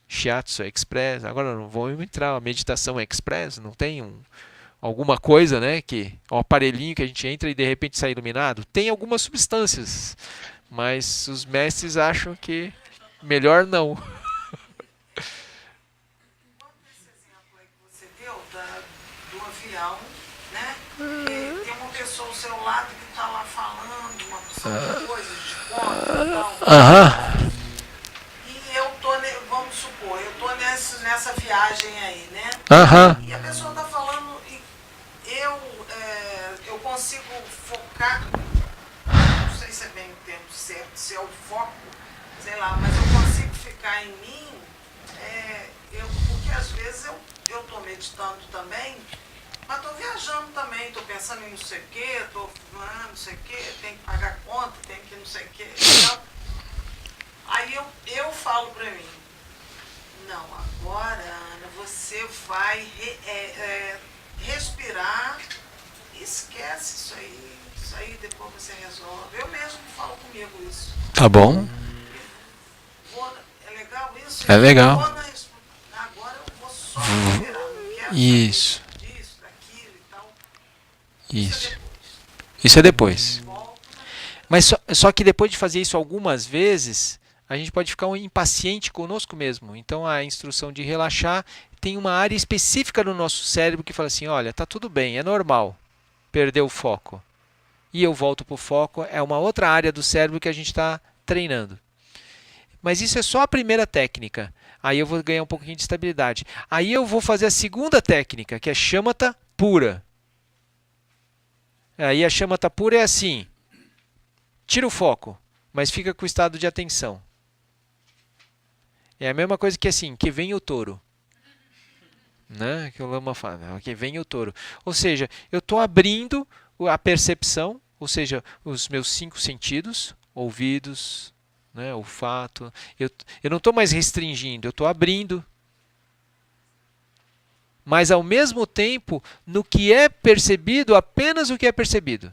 Shiatsu Express. Agora não vou entrar a meditação Express, não tem alguma coisa, né, que um aparelhinho que a gente entra e de repente sai iluminado? Tem algumas substâncias, mas os mestres acham que melhor não. Esse exemplo aí que você deu do avião, né? E tem uma pessoa ao seu lado que está lá falando uma porção de coisas, de conta e tal. Aham. E eu tô, vamos supor, eu tô nessa viagem aí, né? Aham. E a pessoa está falando e eu consigo focar, não sei se é bem o termo certo, se é o foco, sei lá, mas eu consigo ficar em mim, porque às vezes eu estou meditando também, mas estou viajando também, estou pensando em não sei o quê, estou não sei o quê, tem que pagar conta, tem que não sei o quê. Então, aí eu falo para mim, não, agora, Ana, você vai respirar, esquece isso aí depois você resolve. Eu mesmo falo comigo isso. Tá bom. É legal isso? É legal. Agora eu vou só respirar, não quero Isso. saber disso, daquilo e tal. Isso. Isso é depois. Volto, Mas só que depois de fazer isso algumas vezes, a gente pode ficar impaciente conosco mesmo. Então a instrução de relaxar tem uma área específica no nosso cérebro que fala assim, olha, tá tudo bem, é normal perder o foco. E eu volto para o foco, é uma outra área do cérebro que a gente está treinando. Mas isso é só a primeira técnica. Aí eu vou ganhar um pouquinho de estabilidade. Aí eu vou fazer a segunda técnica, que é Shamatha pura. Aí a Shamatha pura é assim, tira o foco, mas fica com o estado de atenção. É a mesma coisa que assim, que vem o touro. Né? Que o Lama fala, que vem o touro. Ou seja, eu estou abrindo a percepção, ou seja, os meus 5 sentidos, ouvidos, né, olfato. Eu não estou mais restringindo, eu estou abrindo. Mas ao mesmo tempo, no que é percebido, apenas o que é percebido.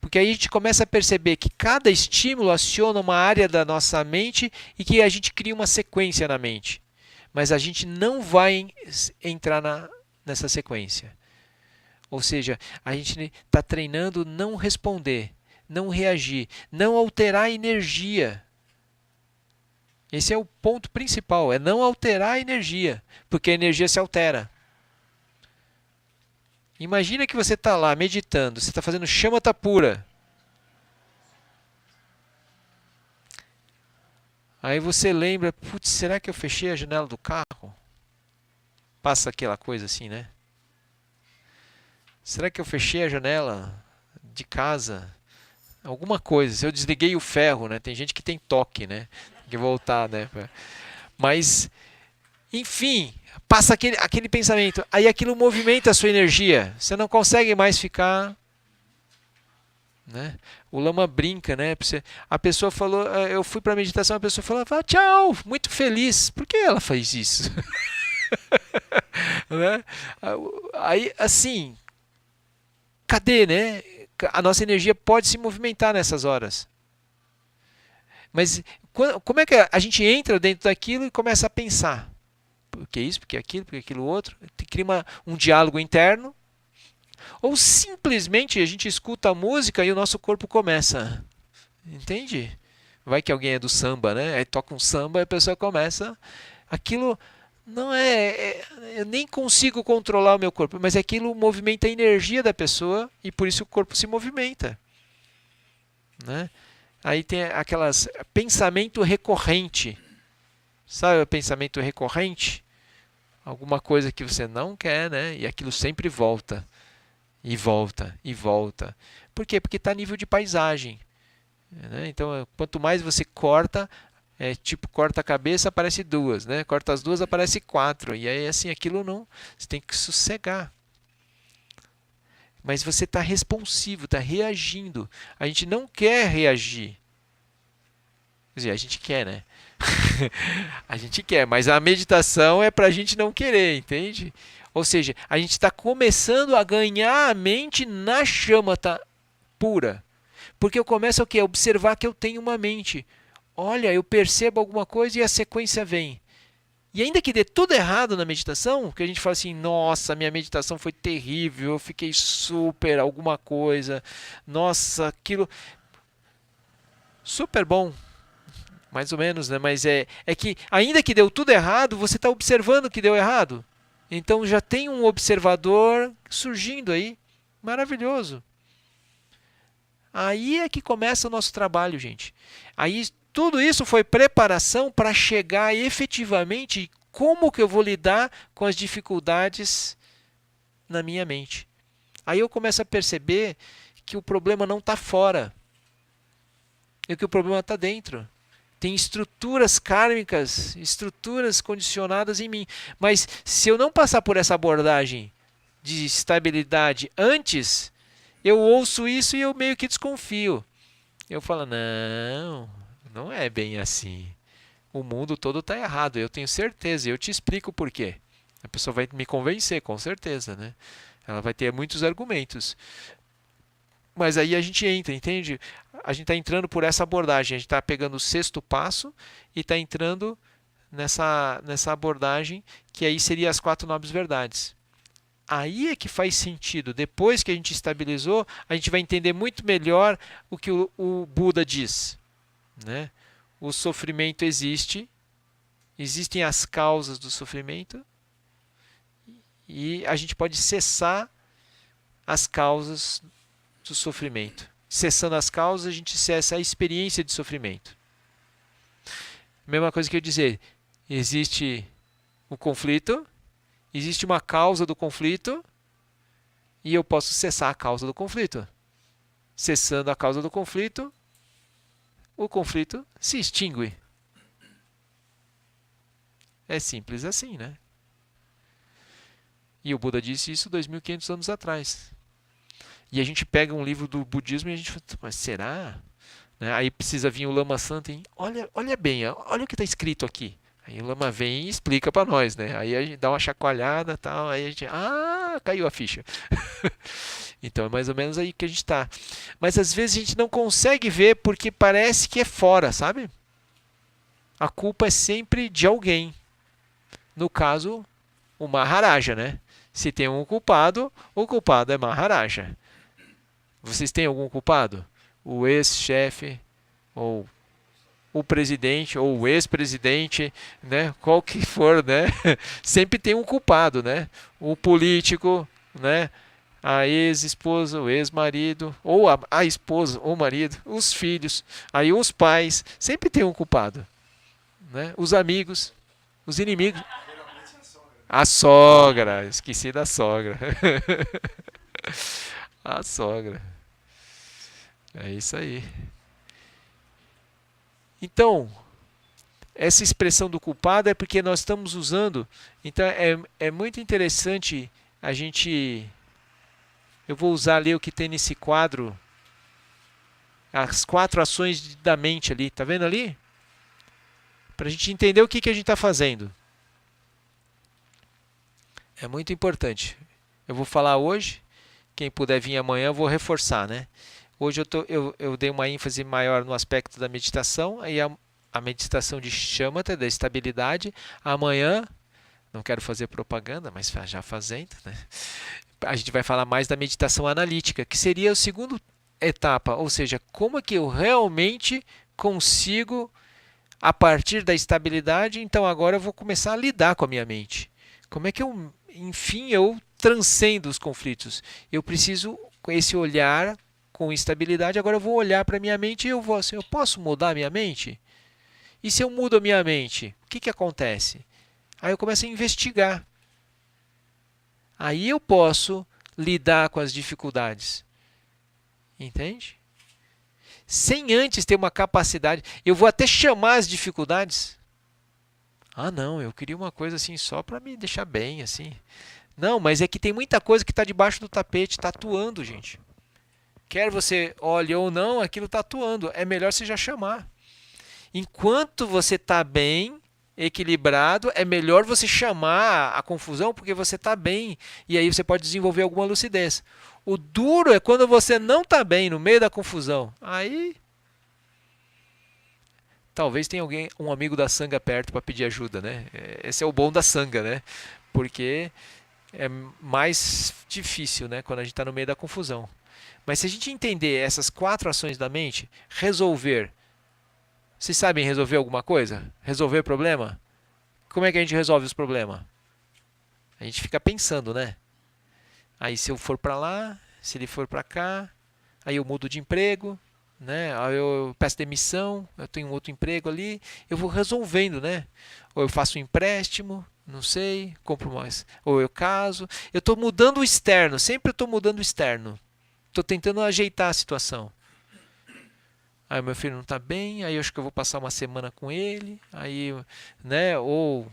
Porque aí a gente começa a perceber que cada estímulo aciona uma área da nossa mente e que a gente cria uma sequência na mente. Mas a gente não vai entrar nessa sequência. Ou seja, a gente está treinando não responder, não reagir, não alterar a energia. Esse é o ponto principal, é não alterar a energia, porque a energia se altera. Imagina que você está lá meditando, você está fazendo Shamatha pura. Aí você lembra, putz, será que eu fechei a janela do carro? Passa aquela coisa assim, né? Será que eu fechei a janela de casa? Alguma coisa. Se eu desliguei o ferro, né? Tem gente que tem toque, né? Tem que voltar, né? Mas, enfim, passa aquele pensamento. Aí aquilo movimenta a sua energia. Você não consegue mais ficar... Né? O Lama brinca, né? A pessoa falou, eu fui para a meditação, a pessoa falou, tchau, muito feliz. Por que ela faz isso? Né? Aí, assim, cadê, né? A nossa energia pode se movimentar nessas horas. Mas como é que a gente entra dentro daquilo e começa a pensar? Por que isso, por que aquilo outro? Cria um diálogo interno. Ou simplesmente a gente escuta a música e o nosso corpo começa. Entende? Vai que alguém é do samba, né? Aí toca um samba e a pessoa começa. Aquilo não eu nem consigo controlar o meu corpo, mas aquilo movimenta a energia da pessoa e por isso o corpo se movimenta. Né? Aí tem aquelas pensamento recorrente. Sabe o pensamento recorrente? Alguma coisa que você não quer, né? E aquilo sempre volta. E volta, e volta. Por quê? Porque está a nível de paisagem. Né? Então, quanto mais você corta, tipo corta a cabeça, aparece duas. Né? Corta as duas, aparece quatro. E aí, assim, aquilo não... Você tem que sossegar. Mas você está responsivo, está reagindo. A gente não quer reagir. Quer dizer, a gente quer, né? A gente quer, mas a meditação é para a gente não querer, entende? Ou seja, a gente está começando a ganhar a mente na chama pura. Porque eu começo o quê? A observar que eu tenho uma mente. Olha, eu percebo alguma coisa e a sequência vem. E ainda que dê tudo errado na meditação, que a gente fala assim, nossa, minha meditação foi terrível, eu fiquei super alguma coisa, nossa, aquilo... Super bom, mais ou menos, né? Mas é que ainda que deu tudo errado, você está observando que deu errado. Então já tem um observador surgindo aí, maravilhoso. Aí é que começa o nosso trabalho, gente. Aí tudo isso foi preparação para chegar efetivamente como que eu vou lidar com as dificuldades na minha mente. Aí eu começo a perceber que o problema não está fora, e que o problema está dentro. Tem estruturas kármicas, estruturas condicionadas em mim. Mas se eu não passar por essa abordagem de estabilidade antes, eu ouço isso e eu meio que desconfio. Eu falo, não é bem assim. O mundo todo está errado, eu tenho certeza. Eu te explico por quê. A pessoa vai me convencer, com certeza. Né? Ela vai ter muitos argumentos. Mas aí a gente entra, entende? A gente está entrando por essa abordagem. A gente está pegando o sexto passo e está entrando nessa abordagem que aí seria as 4 nobres verdades. Aí é que faz sentido. Depois que a gente estabilizou, a gente vai entender muito melhor o que o Buda diz. Né? O sofrimento existe, existem as causas do sofrimento e a gente pode cessar as causas do sofrimento. Cessando as causas, a gente cessa a experiência de sofrimento. Mesma coisa que eu dizer, existe o conflito, existe uma causa do conflito e eu posso cessar a causa do conflito. Cessando a causa do conflito, o conflito se extingue. É simples assim, né? E o Buda disse isso 2.500 anos atrás. E a gente pega um livro do budismo e a gente fala, mas será? Né? Aí precisa vir o Lama Santo e olha bem, olha o que está escrito aqui. Aí o Lama vem e explica para nós, né? Aí a gente dá uma chacoalhada, tal, aí a gente, caiu a ficha. Então é mais ou menos aí que a gente está. Mas às vezes a gente não consegue ver porque parece que é fora, sabe? A culpa é sempre de alguém. No caso, o Maharaja, né? Se tem um culpado, o culpado é Maharaja. Vocês têm algum culpado? O ex-chefe, ou o presidente, ou o ex-presidente, né? Qual que for, né? Sempre tem um culpado, né? O político, né? A ex-esposa, o ex-marido, ou a esposa, ou o marido, os filhos, aí os pais, sempre tem um culpado, né? Os amigos, os inimigos. A sogra, esqueci da sogra. A sogra. É isso aí. Então, essa expressão do culpado é porque nós estamos usando. Então, é muito interessante a gente. Eu vou usar ali o que tem nesse quadro. As 4 ações da mente ali. Tá vendo ali? Para a gente entender o que a gente está fazendo. É muito importante. Eu vou falar hoje. Quem puder vir amanhã, eu vou reforçar, né? Hoje eu dei uma ênfase maior no aspecto da meditação, aí a meditação de shamatha, da estabilidade. Amanhã, não quero fazer propaganda, mas já fazendo, né? A gente vai falar mais da meditação analítica, que seria a segunda etapa, ou seja, como é que eu realmente consigo, a partir da estabilidade, então agora eu vou começar a lidar com a minha mente. Como é que eu, enfim, eu transcendo os conflitos? Eu preciso, com esse olhar, com estabilidade, agora eu vou olhar para a minha mente e eu vou assim, eu posso mudar a minha mente? E se eu mudo a minha mente, o que acontece? Aí eu começo a investigar. Aí eu posso lidar com as dificuldades. Entende? Sem antes ter uma capacidade. Eu vou até chamar as dificuldades. Ah, não, eu queria uma coisa assim só para me deixar bem, assim. Não, mas é que tem muita coisa que está debaixo do tapete, está atuando, gente. Quer você olhe ou não, aquilo está atuando. É melhor você já chamar. Enquanto você está bem, equilibrado, é melhor você chamar a confusão porque você está bem. E aí você pode desenvolver alguma lucidez. O duro é quando você não está bem, no meio da confusão. Aí talvez tenha alguém, um amigo da sanga perto para pedir ajuda, né? Esse é o bom da sanga, né? Porque é mais difícil, né? Quando a gente está no meio da confusão. Mas se a gente entender essas 4 ações da mente, resolver. Vocês sabem resolver alguma coisa? Resolver problema? Como é que a gente resolve os problemas? A gente fica pensando, né? Aí se eu for para lá, se ele for para cá, aí eu mudo de emprego, né? Aí eu peço demissão, eu tenho um outro emprego ali, eu vou resolvendo, né? Ou eu faço um empréstimo, não sei, compro mais, ou eu caso, eu estou mudando o externo, sempre eu estou mudando o externo, estou tentando ajeitar a situação. Aí meu filho não está bem, aí eu acho que eu vou passar uma semana com ele, aí, né? Ou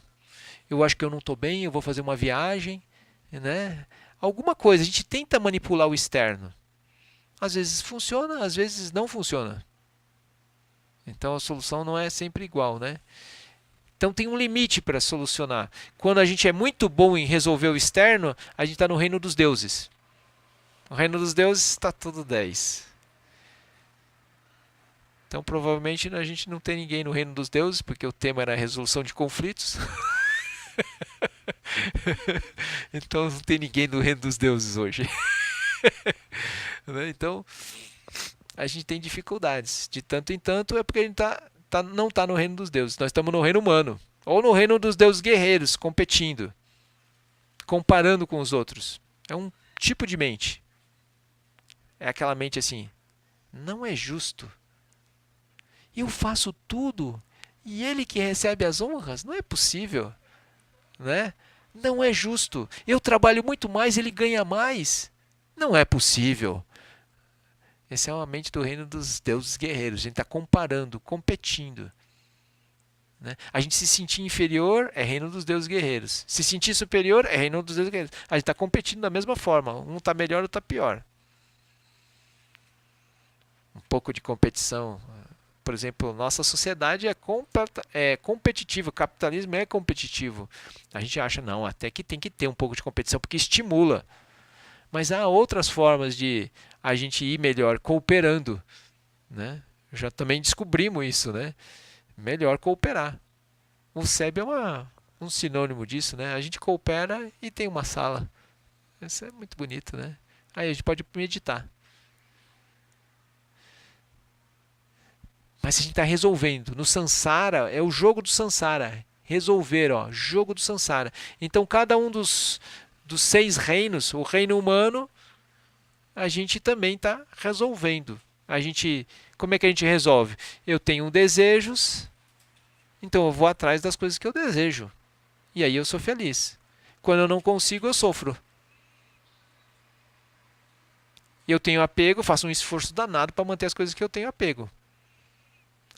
eu acho que eu não estou bem, eu vou fazer uma viagem, né? Alguma coisa, a gente tenta manipular o externo. Às vezes funciona, às vezes não funciona. Então a solução não é sempre igual, né? Então tem um limite para solucionar. Quando a gente é muito bom em resolver o externo, a gente está no reino dos deuses. No reino dos deuses está tudo 10. Então provavelmente a gente não tem ninguém no reino dos deuses, porque o tema era a resolução de conflitos. Então não tem ninguém no reino dos deuses hoje. Então a gente tem dificuldades. De tanto em tanto é porque a gente não está no reino dos deuses. Nós estamos no reino humano. Ou no reino dos deuses guerreiros, competindo. Comparando com os outros. É um tipo de mente. É aquela mente assim. Não é justo. Eu faço tudo. E ele que recebe as honras? Não é possível. Né? Não é justo. Eu trabalho muito mais, ele ganha mais. Não é possível. Essa é uma mente do reino dos deuses guerreiros. A gente está comparando, competindo. Né? A gente se sentir inferior é reino dos deuses guerreiros. Se sentir superior é reino dos deuses guerreiros. A gente está competindo da mesma forma. Um está melhor, outro está pior. Um pouco de competição. Por exemplo, nossa sociedade é competitiva, o capitalismo é competitivo. A gente acha, não, até que tem que ter um pouco de competição, porque estimula. Mas há outras formas de a gente ir melhor, cooperando. Né? Já também descobrimos isso, né? Melhor cooperar. O SEB é um sinônimo disso, né? A gente coopera e tem uma sala. Isso é muito bonito, né? Aí a gente pode meditar. Mas a gente está resolvendo. No Sansara, é o jogo do Sansara. Resolver, ó, jogo do Sansara. Então, cada um dos 6 reinos, o reino humano, a gente também está resolvendo. Como é que a gente resolve? Eu tenho desejos, então eu vou atrás das coisas que eu desejo. E aí eu sou feliz. Quando eu não consigo, eu sofro. Eu tenho apego, faço um esforço danado para manter as coisas que eu tenho apego.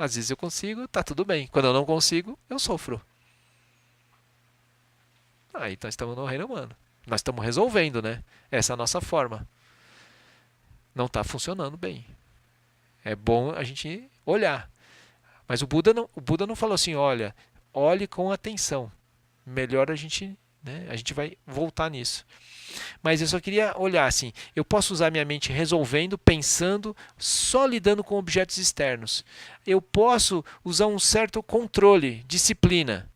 Às vezes eu consigo, tá tudo bem. Quando eu não consigo, eu sofro. Aí nós estamos no reino humano. Nós estamos resolvendo, né? Essa é a nossa forma. Não está funcionando bem. É bom a gente olhar. Mas o Buda não falou assim, olhe com atenção. Melhor a gente né? A gente vai voltar nisso. Mas eu só queria olhar assim, eu posso usar minha mente resolvendo, pensando, só lidando com objetos externos. Eu posso usar um certo controle, disciplina.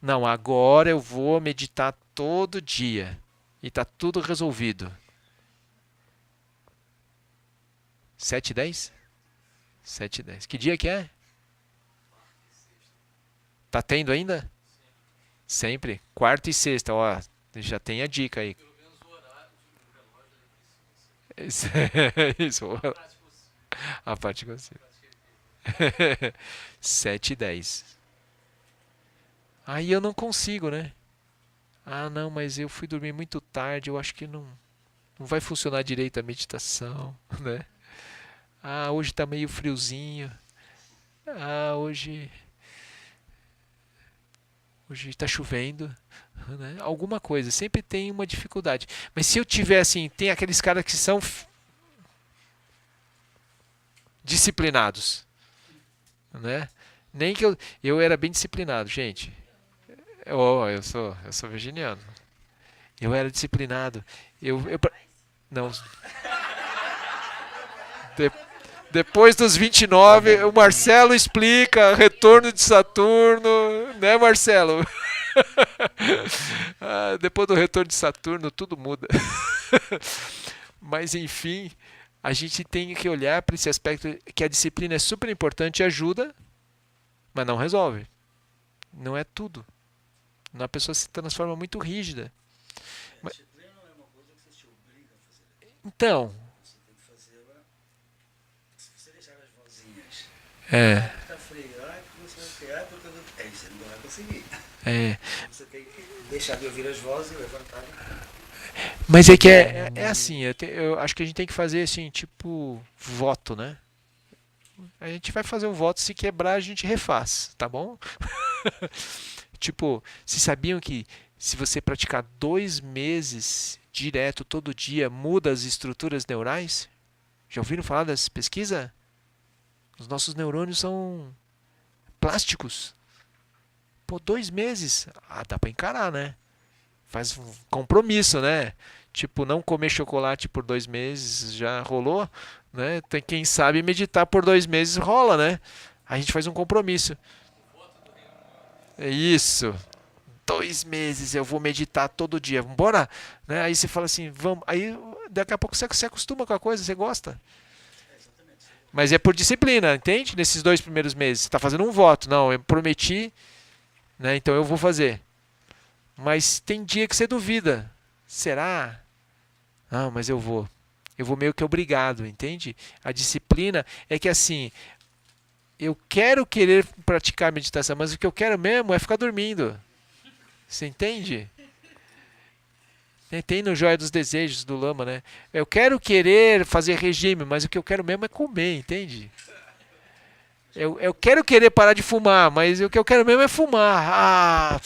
Não, agora eu vou meditar todo dia e está tudo resolvido. 7h10? 7h10. Que dia que é? Tá tendo ainda? Sempre. Quarta e sexta, ó. Já tem a dica aí. Isso. Isso. A parte que você. 7h10. Aí eu não consigo, né? Ah, não, mas eu fui dormir muito tarde, eu acho que não vai funcionar direito a meditação, né? Ah, hoje tá meio friozinho. Ah, hoje está chovendo, né? Alguma coisa, sempre tem uma dificuldade. Mas se eu tiver assim, tem aqueles caras que são disciplinados, né? Nem que eu era bem disciplinado, gente. Eu sou virginiano. Eu era disciplinado. Não. De, Depois dos 29, o Marcelo explica retorno de Saturno, né, Marcelo? Depois do retorno de Saturno, tudo muda. Mas, enfim, a gente tem que olhar para esse aspecto que a disciplina é super importante e ajuda, mas não resolve. Não é tudo. A pessoa se transforma muito rígida. A disciplina não é uma coisa que você te obriga a fazer. Então. Você tem que fazê-la. Se você deixar as vozinhas. Tá frio, porque você vai criar, porque você não vai conseguir. Você tem que deixar de ouvir as vozes e levantar. Mas é que é assim, eu acho que a gente tem que fazer assim, tipo, voto, né? A gente vai fazer um voto, se quebrar a gente refaz, tá bom? Tipo, vocês sabiam que se você praticar 2 meses direto, todo dia, muda as estruturas neurais? Já ouviram falar dessa pesquisa? Os nossos neurônios são plásticos. Pô, 2 meses? Dá pra encarar, né? Faz um compromisso, né? Tipo, não comer chocolate por 2 meses já rolou, né? Tem quem sabe meditar por 2 meses rola, né? A gente faz um compromisso. É isso. 2 meses eu vou meditar todo dia. Bora? Né? Aí você fala assim, vamos. Aí daqui a pouco você acostuma com a coisa, você gosta. Mas é por disciplina, entende? Nesses 2 primeiros meses. Você está fazendo um voto. Não, eu prometi, né? Então eu vou fazer. Mas tem dia que você duvida. Será? Não, mas eu vou. Eu vou meio que obrigado, entende? A disciplina é que assim, eu quero querer praticar meditação, mas o que eu quero mesmo é ficar dormindo. Você entende? Tem no Joia dos Desejos do Lama, né? Eu quero querer fazer regime, mas o que eu quero mesmo é comer, entende? Eu quero querer parar de fumar, mas o que eu quero mesmo é fumar.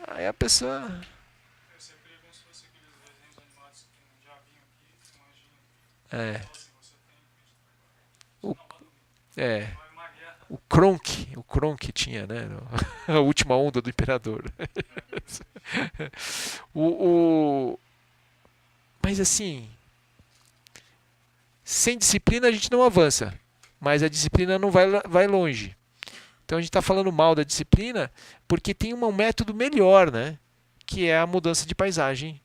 Aí a pessoa... Eu sempre como se fosse aqueles desenhos animados que já vinham aqui, imagina. O Kronk tinha, né? A última onda do imperador. Mas assim, sem disciplina a gente não avança, mas a disciplina não vai longe. Então a gente está falando mal da disciplina porque tem um método melhor, né? Que é a mudança de paisagem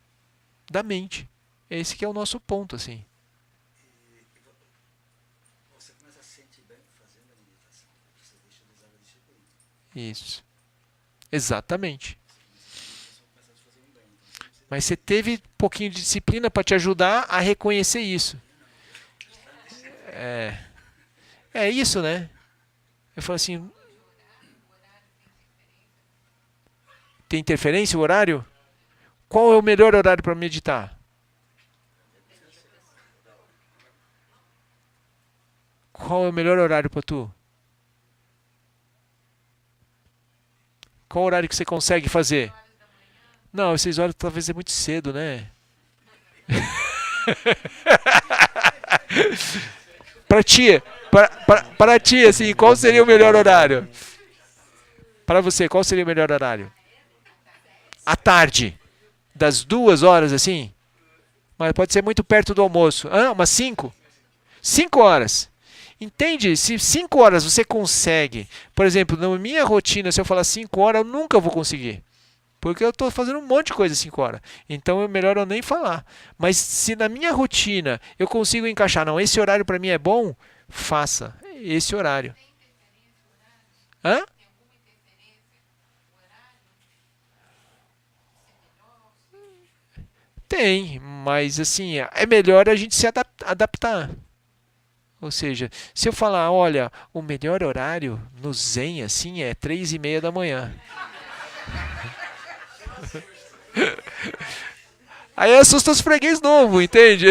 da mente. Esse que é o nosso ponto, assim. Você começa a se sentir bem fazendo a meditação. Você deixa de usar a disciplina. Isso. Exatamente. Mas você teve um pouquinho de disciplina para te ajudar a reconhecer isso. É isso, né? Eu falo assim... Tem interferência o horário? Qual é o melhor horário para meditar? Qual é o melhor horário para tu? Qual horário que você consegue fazer? Não, 6 horas talvez é muito cedo, né? Para ti, assim, qual seria o melhor horário? Para você, qual seria o melhor horário? À tarde, das 2 horas assim, mas pode ser muito perto do almoço. Umas 5? 5 horas. Entende? Se 5 horas você consegue, por exemplo, na minha rotina, se eu falar 5 horas, eu nunca vou conseguir. Porque eu estou fazendo um monte de coisa 5 horas. Então é melhor eu nem falar. Mas se na minha rotina eu consigo encaixar, não, esse horário para mim é bom, faça esse horário. Hã? Tem, mas assim, é melhor a gente se adaptar. Ou seja, se eu falar, olha, o melhor horário no Zen assim é 3:30 da manhã. Aí assusta os freguês novos, entende?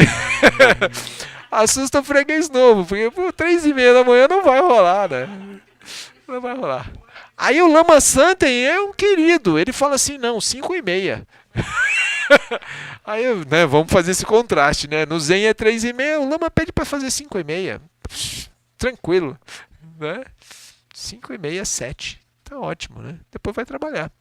Assusta o freguês novo, porque 3:30 da manhã não vai rolar, né? Não vai rolar. Aí o Lama Santen é um querido, ele fala assim, não, 5:30. Aí, né, vamos fazer esse contraste, né? No Zen é 3:30, o Lama pede para fazer 5:30. Tranquilo, né? 5:30, 7. Tá ótimo, né? Depois vai trabalhar.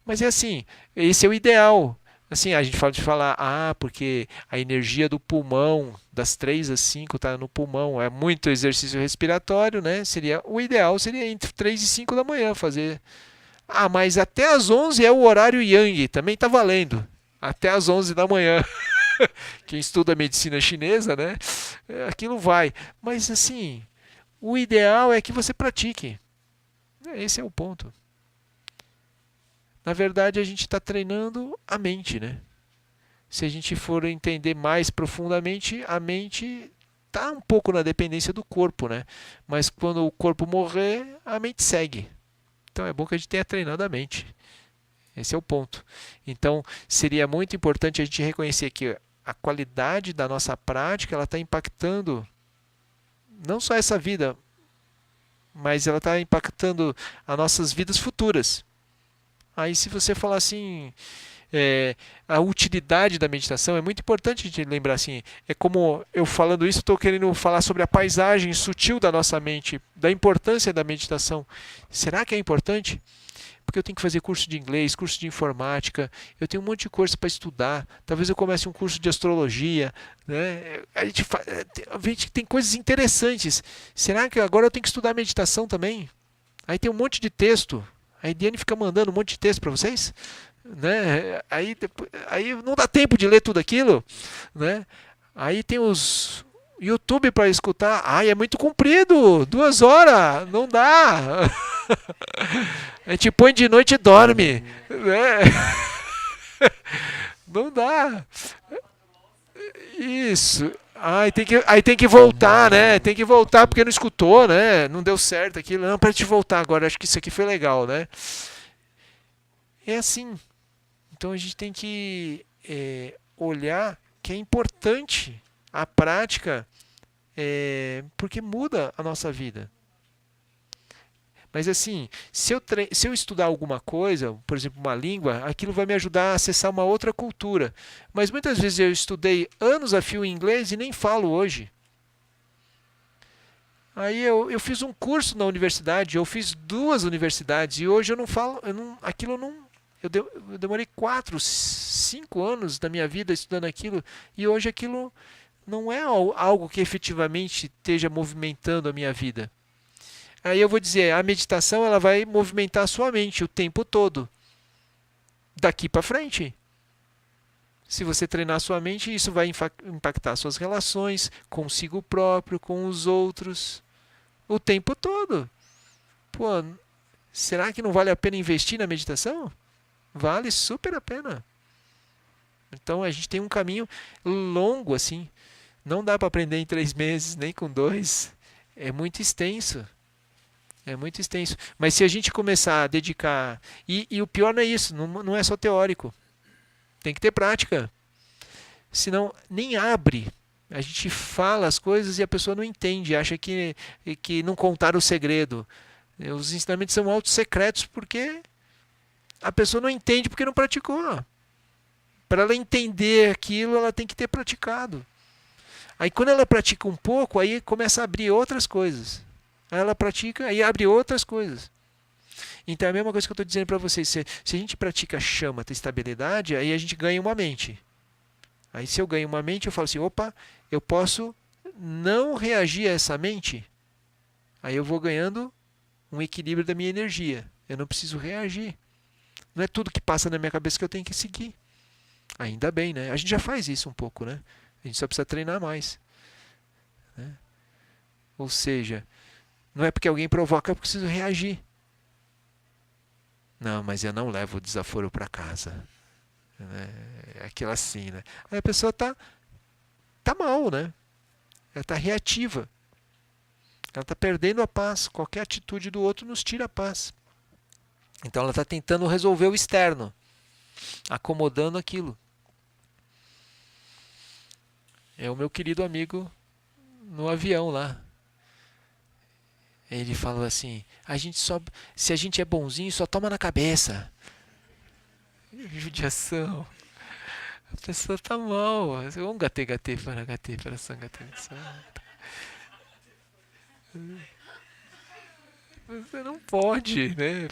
Mas é assim, esse é o ideal. Assim, a gente fala de falar, porque a energia do pulmão, das 3 às 5 está no pulmão, é muito exercício respiratório, né? O ideal seria entre 3 e 5 da manhã fazer. Mas até às 11 é o horário Yang, também está valendo. Até às 11 da manhã. Quem estuda medicina chinesa, né? Aquilo vai. Mas assim, o ideal é que você pratique. Esse é o ponto. Na verdade, a gente está treinando a mente, né? Se a gente for entender mais profundamente, a mente está um pouco na dependência do corpo, né? Mas quando o corpo morrer, a mente segue. Então é bom que a gente tenha treinado a mente. Esse é o ponto. Então, seria muito importante a gente reconhecer que a qualidade da nossa prática ela está impactando não só essa vida, mas ela está impactando as nossas vidas futuras. Aí se você falar assim, a utilidade da meditação, é muito importante a gente lembrar assim, é como eu falando isso, estou querendo falar sobre a paisagem sutil da nossa mente, da importância da meditação. Será que é importante? Porque eu tenho que fazer curso de inglês, curso de informática, eu tenho um monte de coisa para estudar, talvez eu comece um curso de astrologia, né? A gente tem coisas interessantes. Será que agora eu tenho que estudar meditação também? Aí tem um monte de texto. A Ediane fica mandando um monte de texto para vocês, né? Aí não dá tempo de ler tudo aquilo, né? Aí tem os YouTube para escutar. É muito comprido, 2 horas, não dá. A gente põe de noite e dorme, né? Não dá. Isso. Aí tem que voltar, né? Tem que voltar porque não escutou, né? Não deu certo aquilo. Não, para te voltar agora. Acho que isso aqui foi legal, né? É assim. Então a gente tem que olhar que é importante a prática, porque muda a nossa vida. Mas assim, se eu estudar alguma coisa, por exemplo, uma língua, aquilo vai me ajudar a acessar uma outra cultura. Mas muitas vezes eu estudei anos a fio em inglês e nem falo hoje. Aí eu fiz um curso na universidade, eu fiz 2 universidades e hoje eu não falo, eu demorei 4, 5 anos da minha vida estudando aquilo e hoje aquilo não é algo que efetivamente esteja movimentando a minha vida. Aí eu vou dizer, a meditação ela vai movimentar a sua mente o tempo todo, daqui para frente. Se você treinar a sua mente, isso vai impactar suas relações consigo próprio, com os outros, o tempo todo. Pô, será que não vale a pena investir na meditação? Vale super a pena. Então a gente tem um caminho longo assim. Não dá para aprender em 3 meses, nem com 2. É muito extenso. É muito extenso. Mas se a gente começar a dedicar... E o pior não é isso, não é só teórico. Tem que ter prática. Senão, nem abre. A gente fala as coisas e a pessoa não entende, acha que não contaram o segredo. Os ensinamentos são auto-secretos porque a pessoa não entende porque não praticou. Para ela entender aquilo, ela tem que ter praticado. Aí quando ela pratica um pouco, aí começa a abrir outras coisas. Aí ela pratica e abre outras coisas. Então é a mesma coisa que eu estou dizendo para vocês. Se a gente pratica shamatha, estabilidade, aí a gente ganha uma mente. Aí se eu ganho uma mente, eu falo assim, opa, eu posso não reagir a essa mente. Aí eu vou ganhando um equilíbrio da minha energia. Eu não preciso reagir. Não é tudo que passa na minha cabeça que eu tenho que seguir. Ainda bem, né? A gente já faz isso um pouco, né? A gente só precisa treinar mais. Né? Ou seja, não é porque alguém provoca que eu preciso reagir. Não, mas eu não levo o desaforo para casa. É aquilo assim, né? Aí a pessoa tá mal, né? Ela tá reativa. Ela está perdendo a paz. Qualquer atitude do outro nos tira a paz. Então ela está tentando resolver o externo, acomodando aquilo. É o meu querido amigo no avião lá. Ele falou assim, se a gente é bonzinho, só toma na cabeça. Judiação. A pessoa tá mal. Um gate para sangate. Você não pode, né?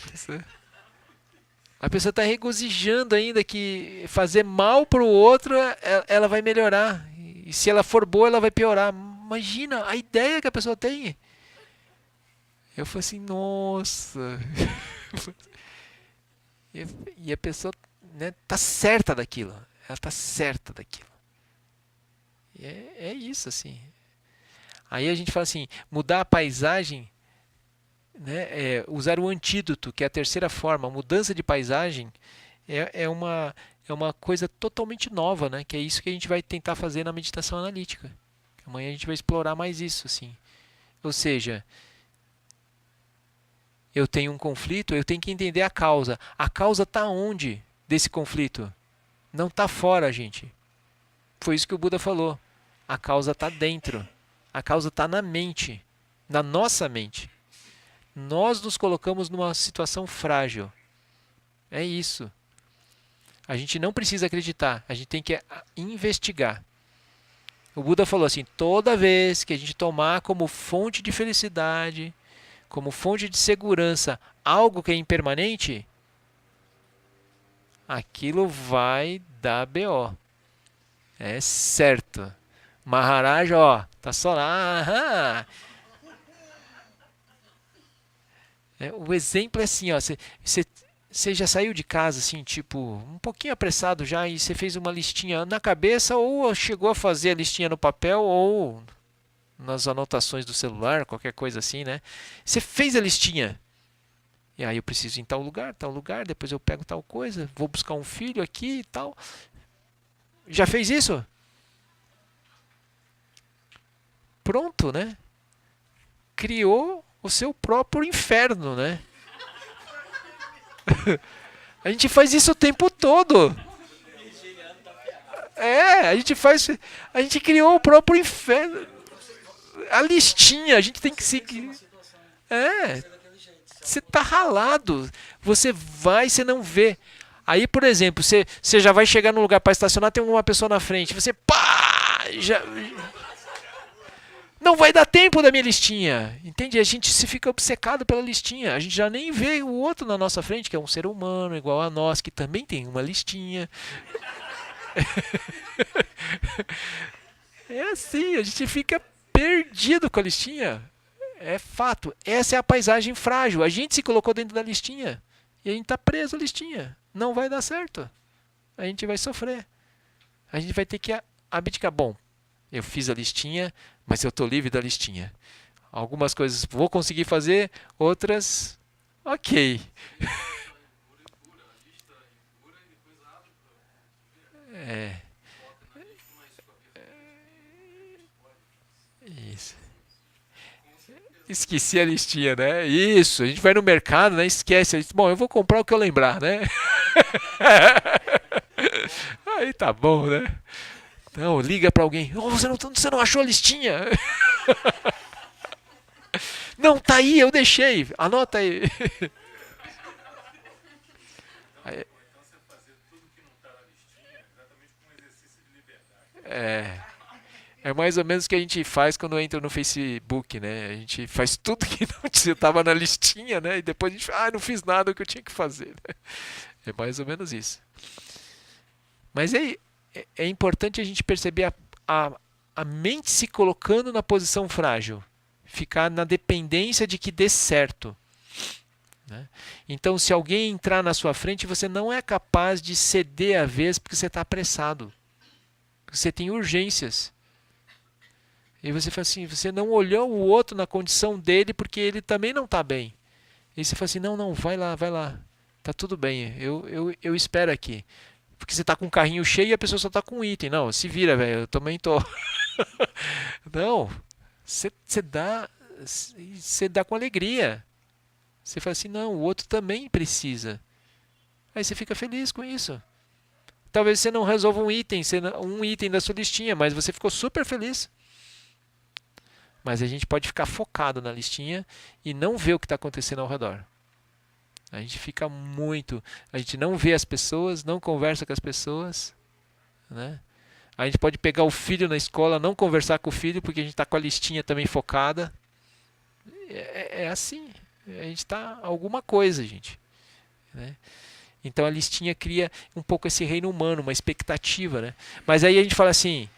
A pessoa está regozijando ainda que fazer mal para o outro, ela vai melhorar. E se ela for boa, ela vai piorar. Imagina a ideia que a pessoa tem. Eu falei assim, nossa. E a pessoa, né, tá certa daquilo. Ela tá certa daquilo. E é isso, assim. Aí a gente fala assim, mudar a paisagem, né, usar o antídoto, que é a terceira forma, a mudança de paisagem, é uma coisa totalmente nova, né, que é isso que a gente vai tentar fazer na meditação analítica. Amanhã a gente vai explorar mais isso, assim. Ou seja, eu tenho um conflito, eu tenho que entender a causa. A causa está onde desse conflito? Não está fora, gente. Foi isso que o Buda falou. A causa está dentro. A causa está na mente, na nossa mente. Nós nos colocamos numa situação frágil. É isso. A gente não precisa acreditar, a gente tem que investigar. O Buda falou assim, toda vez que a gente tomar como fonte de felicidade, como fonte de segurança, algo que é impermanente, aquilo vai dar BO. É certo. Maharaj, ó, tá só lá. O exemplo é assim, ó, você já saiu de casa assim, tipo, um pouquinho apressado já e você fez uma listinha na cabeça ou chegou a fazer a listinha no papel ou nas anotações do celular, qualquer coisa assim, né? Você fez a listinha. E aí eu preciso ir em tal lugar, depois eu pego tal coisa, vou buscar um filho aqui e tal. Já fez isso? Pronto, né? Criou o seu próprio inferno, né? A gente faz isso o tempo todo. A gente criou o próprio inferno. A listinha, a gente tem que seguir. Você tá ralado. Você não vê. Aí, por exemplo, você já vai chegar num lugar para estacionar, tem uma pessoa na frente. Você, pá! Não vai dar tempo da minha listinha. Entende? A gente se fica obcecado pela listinha. A gente já nem vê o outro na nossa frente, que é um ser humano igual a nós, que também tem uma listinha. É assim, a gente fica perdido com a listinha. É fato. Essa é a paisagem frágil. A gente se colocou dentro da listinha. E a gente está preso à listinha. Não vai dar certo. A gente vai sofrer. A gente vai ter que abdicar. Bom, eu fiz a listinha, mas eu estou livre da listinha. Algumas coisas vou conseguir fazer, outras, ok. Isso. Esqueci a listinha, né? Isso, a gente vai no mercado, né? Esquece. Bom, eu vou comprar o que eu lembrar, né? Aí tá bom, né? Não, liga pra alguém. Oh, você não achou a listinha? Não, tá aí, eu deixei. Anota aí. Então você fazer tudo que não está na listinha é exatamente como um exercício de liberdade. É mais ou menos o que a gente faz quando entra no Facebook, né? A gente faz tudo que não estava na listinha, né? E depois a gente fala, não fiz nada o que eu tinha que fazer, né? É mais ou menos isso. Mas é importante a gente perceber a mente se colocando na posição frágil. Ficar na dependência de que dê certo. Né? Então, se alguém entrar na sua frente, você não é capaz de ceder a vez porque você está apressado. Você tem urgências. E você fala assim, você não olhou o outro na condição dele porque ele também não está bem. E você fala assim, não, vai lá. Tá tudo bem, eu espero aqui. Porque você está com um carrinho cheio e a pessoa só está com um item. Não, se vira, velho, eu também tô. Não, você dá com alegria. Você fala assim, não, o outro também precisa. Aí você fica feliz com isso. Talvez você não resolva um item da sua listinha, mas você ficou super feliz. Mas a gente pode ficar focado na listinha e não ver o que está acontecendo ao redor. A gente fica muito... A gente não vê as pessoas, não conversa com as pessoas. Né? A gente pode pegar o filho na escola, não conversar com o filho, porque a gente está com a listinha também focada. É assim. A gente está alguma coisa, gente. Né? Então a listinha cria um pouco esse reino humano, uma expectativa. Né? Mas aí a gente fala assim...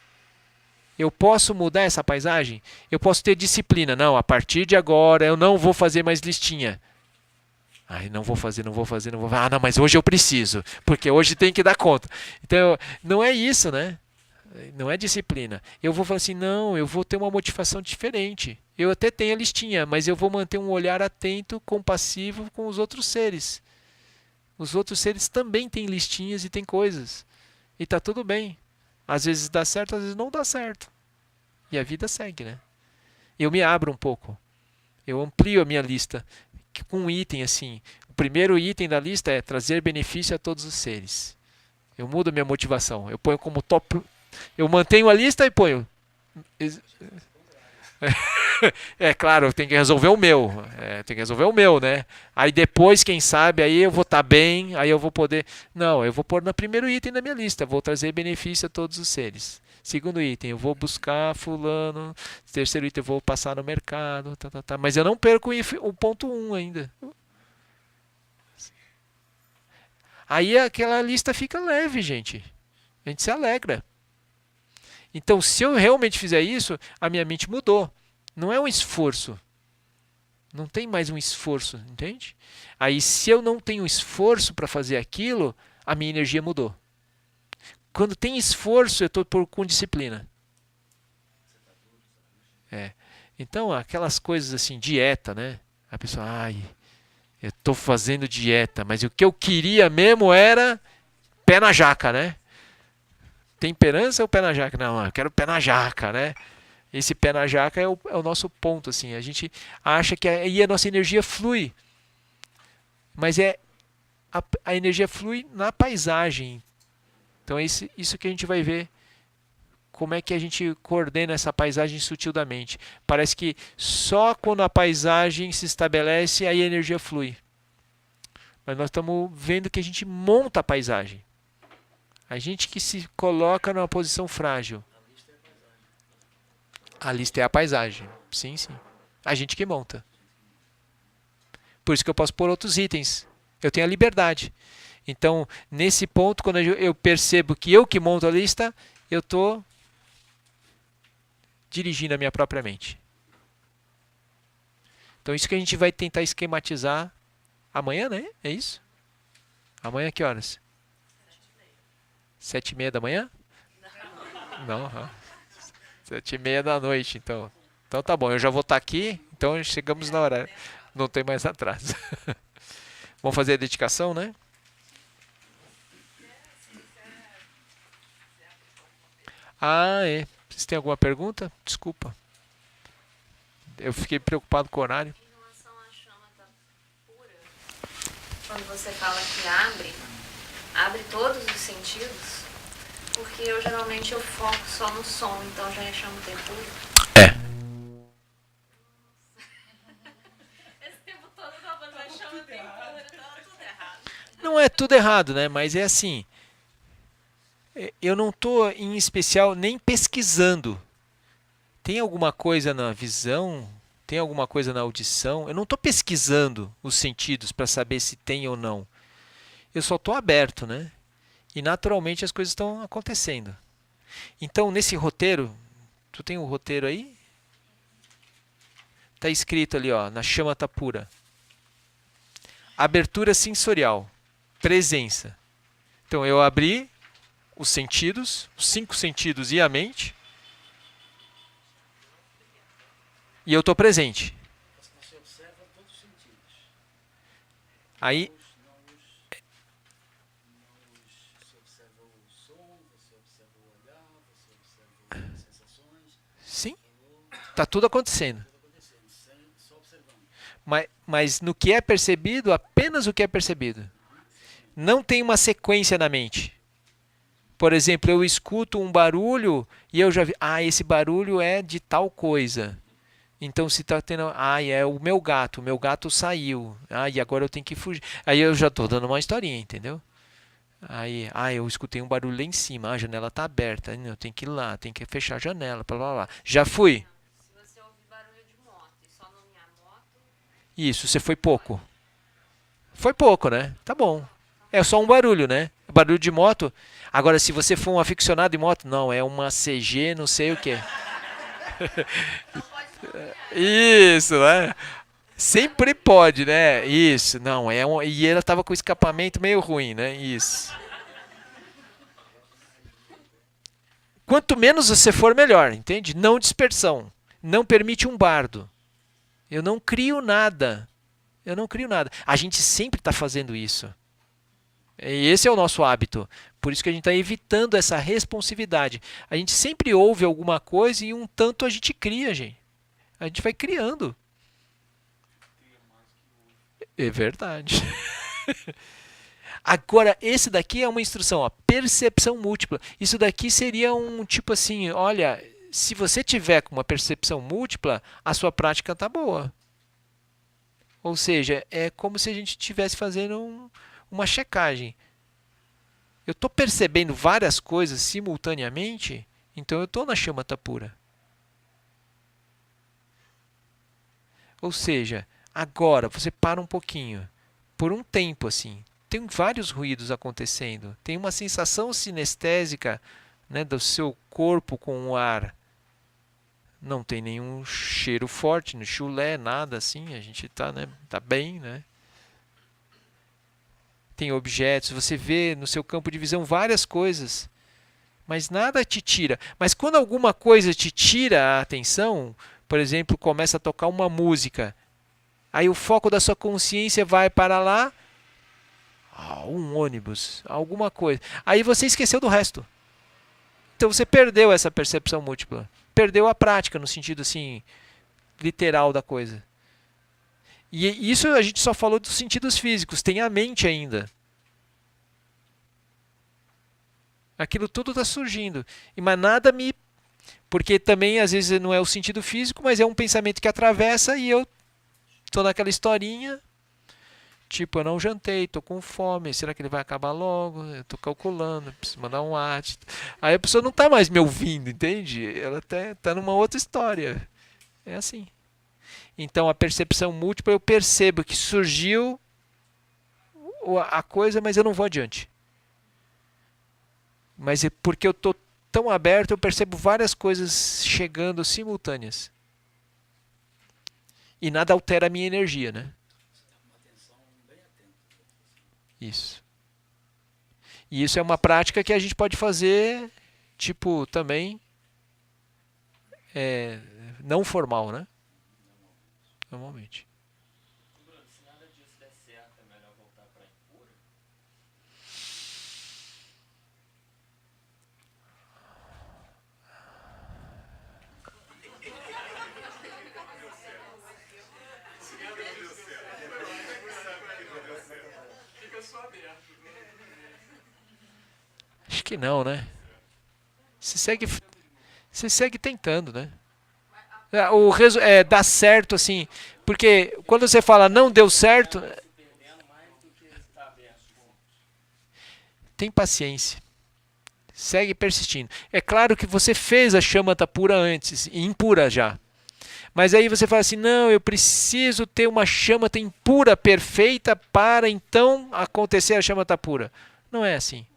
Eu posso mudar essa paisagem? Eu posso ter disciplina. Não, a partir de agora eu não vou fazer mais listinha. Ai, não vou fazer. Ah, não, mas hoje eu preciso, porque hoje tem que dar conta. Então, não é isso, né? Não é disciplina. Eu vou falar assim, não, eu vou ter uma motivação diferente. Eu até tenho a listinha, mas eu vou manter um olhar atento, compassivo com os outros seres. Os outros seres também têm listinhas e têm coisas. E tá tudo bem. Às vezes dá certo, às vezes não dá certo. E a vida segue, né? Eu me abro um pouco. Eu amplio a minha lista com um item assim. O primeiro item da lista é trazer benefício a todos os seres. Eu mudo a minha motivação. Eu ponho como top. Eu mantenho a lista e ponho. É claro, tem que resolver o meu. Tem que resolver o meu, né? Aí depois, quem sabe, aí eu vou estar bem, aí eu vou poder. Não, eu vou pôr no primeiro item da minha lista. Vou trazer benefício a todos os seres. Segundo item, eu vou buscar fulano. Terceiro item, eu vou passar no mercado. Mas eu não perco o ponto 1 ainda. Aí aquela lista fica leve, gente. A gente se alegra. Então, se eu realmente fizer isso, a minha mente mudou. Não é um esforço. Não tem mais um esforço, entende? Aí, se eu não tenho esforço para fazer aquilo, a minha energia mudou. Quando tem esforço, eu estou com disciplina. Então, aquelas coisas assim, dieta, né? A pessoa, eu estou fazendo dieta, mas o que eu queria mesmo era pé na jaca, né? Temperança ou pé na jaca? Não, eu quero pé na jaca, né? Esse pé na jaca é o nosso ponto, assim. A gente acha que aí a nossa energia flui. Mas a energia flui na paisagem. Então é isso que a gente vai ver. Como é que a gente coordena essa paisagem sutil da mente. Parece que só quando a paisagem se estabelece, aí a energia flui. Mas nós estamos vendo que a gente monta a paisagem. A gente que se coloca numa posição frágil. A lista é a paisagem. Sim, sim. A gente que monta. Por isso que eu posso pôr outros itens. Eu tenho a liberdade. Então, nesse ponto, quando eu percebo que eu que monto a lista, eu estou dirigindo a minha própria mente. Então, isso que a gente vai tentar esquematizar amanhã, né? É isso? Amanhã que horas? 7h30 da manhã? Não. 7h30 da noite, então. Então tá bom, eu já vou estar aqui, então chegamos na hora. Não tem mais atraso. Vamos fazer a dedicação, né? É. Vocês têm alguma pergunta? Desculpa. Eu fiquei preocupado com o horário. Em relação à chama da pura, quando você fala que abre todos os sentidos, porque eu geralmente foco só no som, então já chamo de pura. Esse tempo todo eu tava falando, mas chama tem pura, tava tudo errado. Não é tudo errado, né? Mas é assim. Eu não estou em especial nem pesquisando. Tem alguma coisa na visão? Tem alguma coisa na audição? Eu não estou pesquisando os sentidos para saber se tem ou não. Eu só estou aberto, né? E naturalmente as coisas estão acontecendo. Então, nesse roteiro, tu tem o roteiro aí? Está escrito ali, ó, na Shamatha pura. Abertura sensorial. Presença. Então, eu abri os sentidos, os 5 sentidos e a mente. E eu estou presente. Você observa todos os sentidos. Aí, Você observa o som, você observa o olhar, você observa as sensações. sim, está tudo acontecendo. Tudo acontecendo, só observando. Mas no que é percebido, apenas o que é percebido. Não tem uma sequência na mente. Por exemplo, eu escuto um barulho e eu já vi, esse barulho é de tal coisa. Então se está tendo, é o meu gato saiu. E agora eu tenho que fugir. Aí eu já estou dando uma historinha, entendeu? Aí, eu escutei um barulho lá em cima, a janela está aberta, eu tenho que ir lá, tenho que fechar a janela, blá blá blá. Já fui. Se você ouvir barulho de moto e só nomear moto, Isso, você foi pouco. Foi pouco, né? Tá bom. É só um barulho, né? Barulho de moto. Agora, se você for um aficionado em moto, não, é uma CG, não sei o quê. só pode nomear. Isso, né? Sempre pode, né? Isso, não, e ela tava com o escapamento meio ruim, né? Isso. Quanto menos você for, melhor, entende? Não dispersão. Não permite um bardo. Eu não crio nada. Eu não crio nada. A gente sempre está fazendo isso. E esse é o nosso hábito. Por isso que a gente está evitando essa responsividade. A gente sempre ouve alguma coisa e um tanto a gente cria, gente. A gente vai criando. É verdade. Agora, esse daqui é uma instrução, ó, percepção múltipla. Isso daqui seria um tipo assim, olha, se você tiver com uma percepção múltipla, a sua prática está boa. Ou seja, é como se a gente estivesse fazendo uma checagem. Eu estou percebendo várias coisas simultaneamente, então eu estou na Shamatha pura. Ou seja, agora você para um pouquinho, por um tempo assim, tem vários ruídos acontecendo, tem uma sensação sinestésica, né, do seu corpo com o ar. Não tem nenhum cheiro forte no chulé, nada assim, a gente está, né, tá bem, né? Tem objetos, você vê no seu campo de visão várias coisas, mas nada te tira. Mas quando alguma coisa te tira a atenção, por exemplo, começa a tocar uma música, aí o foco da sua consciência vai para lá, um ônibus, alguma coisa. Aí você esqueceu do resto. Então você perdeu essa percepção múltipla. Perdeu a prática no sentido assim literal da coisa. E isso a gente só falou dos sentidos físicos, tem a mente ainda. Aquilo tudo está surgindo. Mas nada me... Porque também às vezes não é o sentido físico, mas é um pensamento que atravessa e eu estou naquela historinha. Tipo, eu não jantei, estou com fome, será que ele vai acabar logo? Eu estou calculando, preciso mandar um WhatsApp. Aí a pessoa não está mais me ouvindo, entende? Ela está numa outra história. É assim. Então a percepção múltipla, eu percebo que surgiu a coisa, mas eu não vou adiante. Mas é porque eu estou tão aberto, eu percebo várias coisas chegando simultâneas. E nada altera a minha energia, né? Isso. E isso é uma prática que a gente pode fazer, tipo, também não formal, né? Normalmente. Bruno, se nada disso der certo, é melhor voltar para impura? Fica só aberto. Acho que não, né? Você segue tentando, né? Dá certo assim, porque quando você fala não deu certo, Perdendo mais do que está aberto. tem paciência. Segue persistindo. É claro que você fez a chamata pura antes, e impura já. Mas aí você fala assim, não, eu preciso ter uma chamata impura perfeita para então acontecer a chamata pura. Não é assim.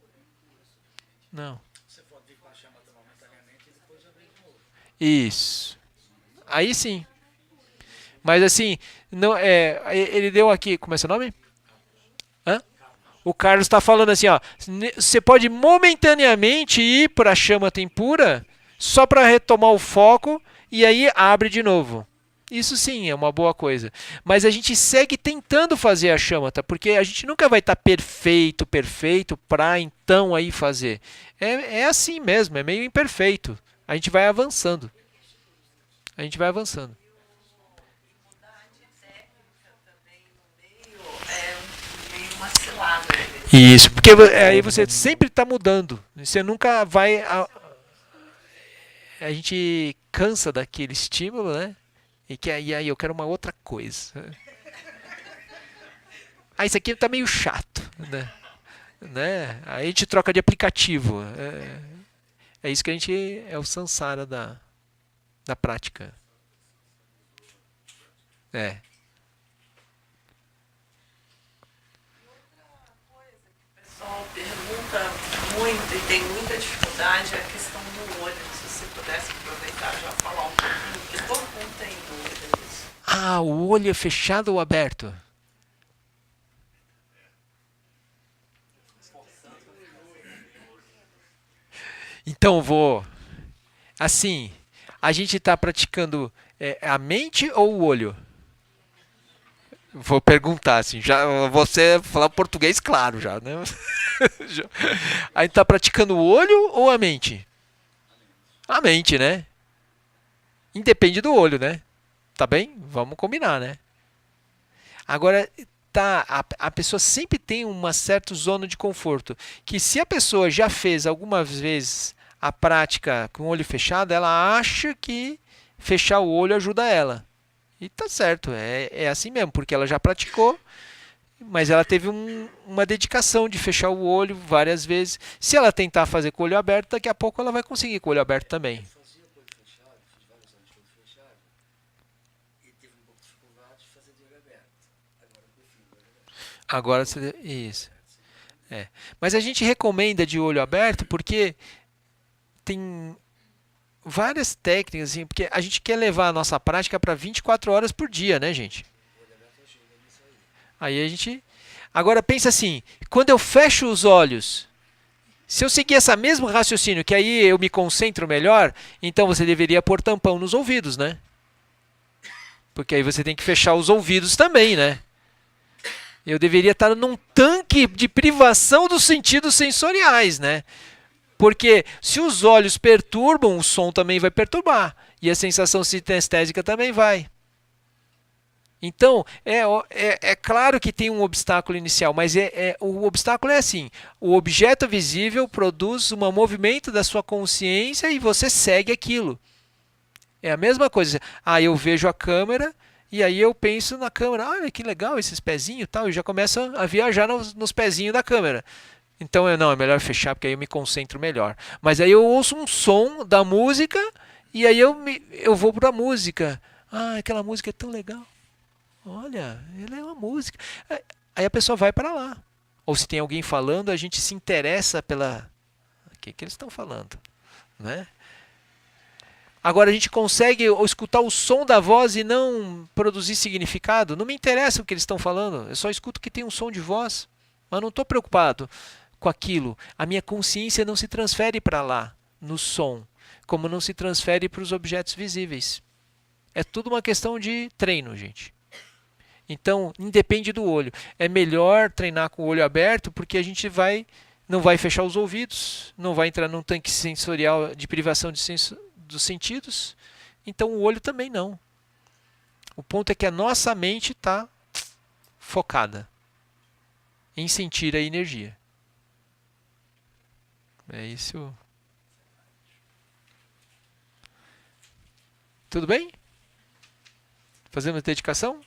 Não. Você pode vir com a chama momentaneamente e depois abrir de novo. Isso. Aí sim. Mas assim, não, ele deu aqui, como é seu nome? Hã? O Carlos está falando assim, ó, você pode momentaneamente ir para a chamata impura só para retomar o foco e aí abre de novo. Isso sim é uma boa coisa. Mas a gente segue tentando fazer a chamata, porque a gente nunca vai estar perfeito para então aí fazer. É assim mesmo, é meio imperfeito. A gente vai avançando. A gente vai avançando. Mudar de técnica também no meio é meio uma cilada. Isso, porque aí você sempre está mudando. Você nunca vai. A gente cansa daquele estímulo, né? E aí eu quero uma outra coisa. Ah, isso aqui está meio chato, né? Aí a gente troca de aplicativo. É isso que a gente é o samsara da prática. É. O pessoal pergunta muito e tem muita dificuldade é a questão do olho. Se você pudesse aproveitar já falar um pouquinho, porque todo mundo tem dúvida disso. Ah, o olho é fechado ou aberto? Então vou. Assim, a gente está praticando a mente ou o olho? Vou perguntar assim, já você falar português claro já, né? A gente está praticando o olho ou a mente? A mente, né? Independe do olho, né? Tá bem? Vamos combinar, né? Agora, a pessoa sempre tem uma certa zona de conforto. Que se a pessoa já fez algumas vezes a prática com o olho fechado, ela acha que fechar o olho ajuda ela. E tá certo, é assim mesmo, porque ela já praticou, mas ela teve uma dedicação de fechar o olho várias vezes. Se ela tentar fazer com o olho aberto, daqui a pouco ela vai conseguir com o olho aberto também. Fazia com o olho fechado, fiz vários anos com o olho fechado e tive um pouco de dificuldade de fazer de olho aberto. Agora eu prefiro o olho aberto. Agora você. Isso. Mas a gente recomenda de olho aberto porque tem várias técnicas, assim, porque a gente quer levar a nossa prática para 24 horas por dia, né, gente? Aí a gente. Agora pensa assim, quando eu fecho os olhos, se eu seguir esse mesmo raciocínio, que aí eu me concentro melhor, então você deveria pôr tampão nos ouvidos, né? Porque aí você tem que fechar os ouvidos também, né? Eu deveria estar num tanque de privação dos sentidos sensoriais, né? Porque se os olhos perturbam, o som também vai perturbar. E a sensação sinestésica também vai. Então, é claro que tem um obstáculo inicial, mas o obstáculo é assim. O objeto visível produz um movimento da sua consciência e você segue aquilo. É a mesma coisa. Ah, eu vejo a câmera e aí eu penso na câmera. Olha que legal esses pezinhos e tal. Eu já começo a viajar nos pezinhos da câmera. Então é melhor fechar porque aí eu me concentro melhor. Mas aí eu ouço um som da música e aí eu vou para a música. Ah, aquela música é tão legal. Olha, ela é uma música. Aí a pessoa vai para lá. Ou se tem alguém falando, a gente se interessa pela... O que eles estão falando, né? Agora a gente consegue escutar o som da voz e não produzir significado? Não me interessa o que eles estão falando. Eu só escuto que tem um som de voz. Mas não estou preocupado com aquilo. A minha consciência não se transfere para lá, no som, como não se transfere para os objetos visíveis. É tudo uma questão de treino, gente. Então, independe do olho. É melhor treinar com o olho aberto porque a gente não vai fechar os ouvidos, não vai entrar num tanque sensorial de privação dos sentidos. Então, o olho também não. O ponto é que a nossa mente está focada em sentir a energia. É isso. Tudo bem? Fazemos dedicação?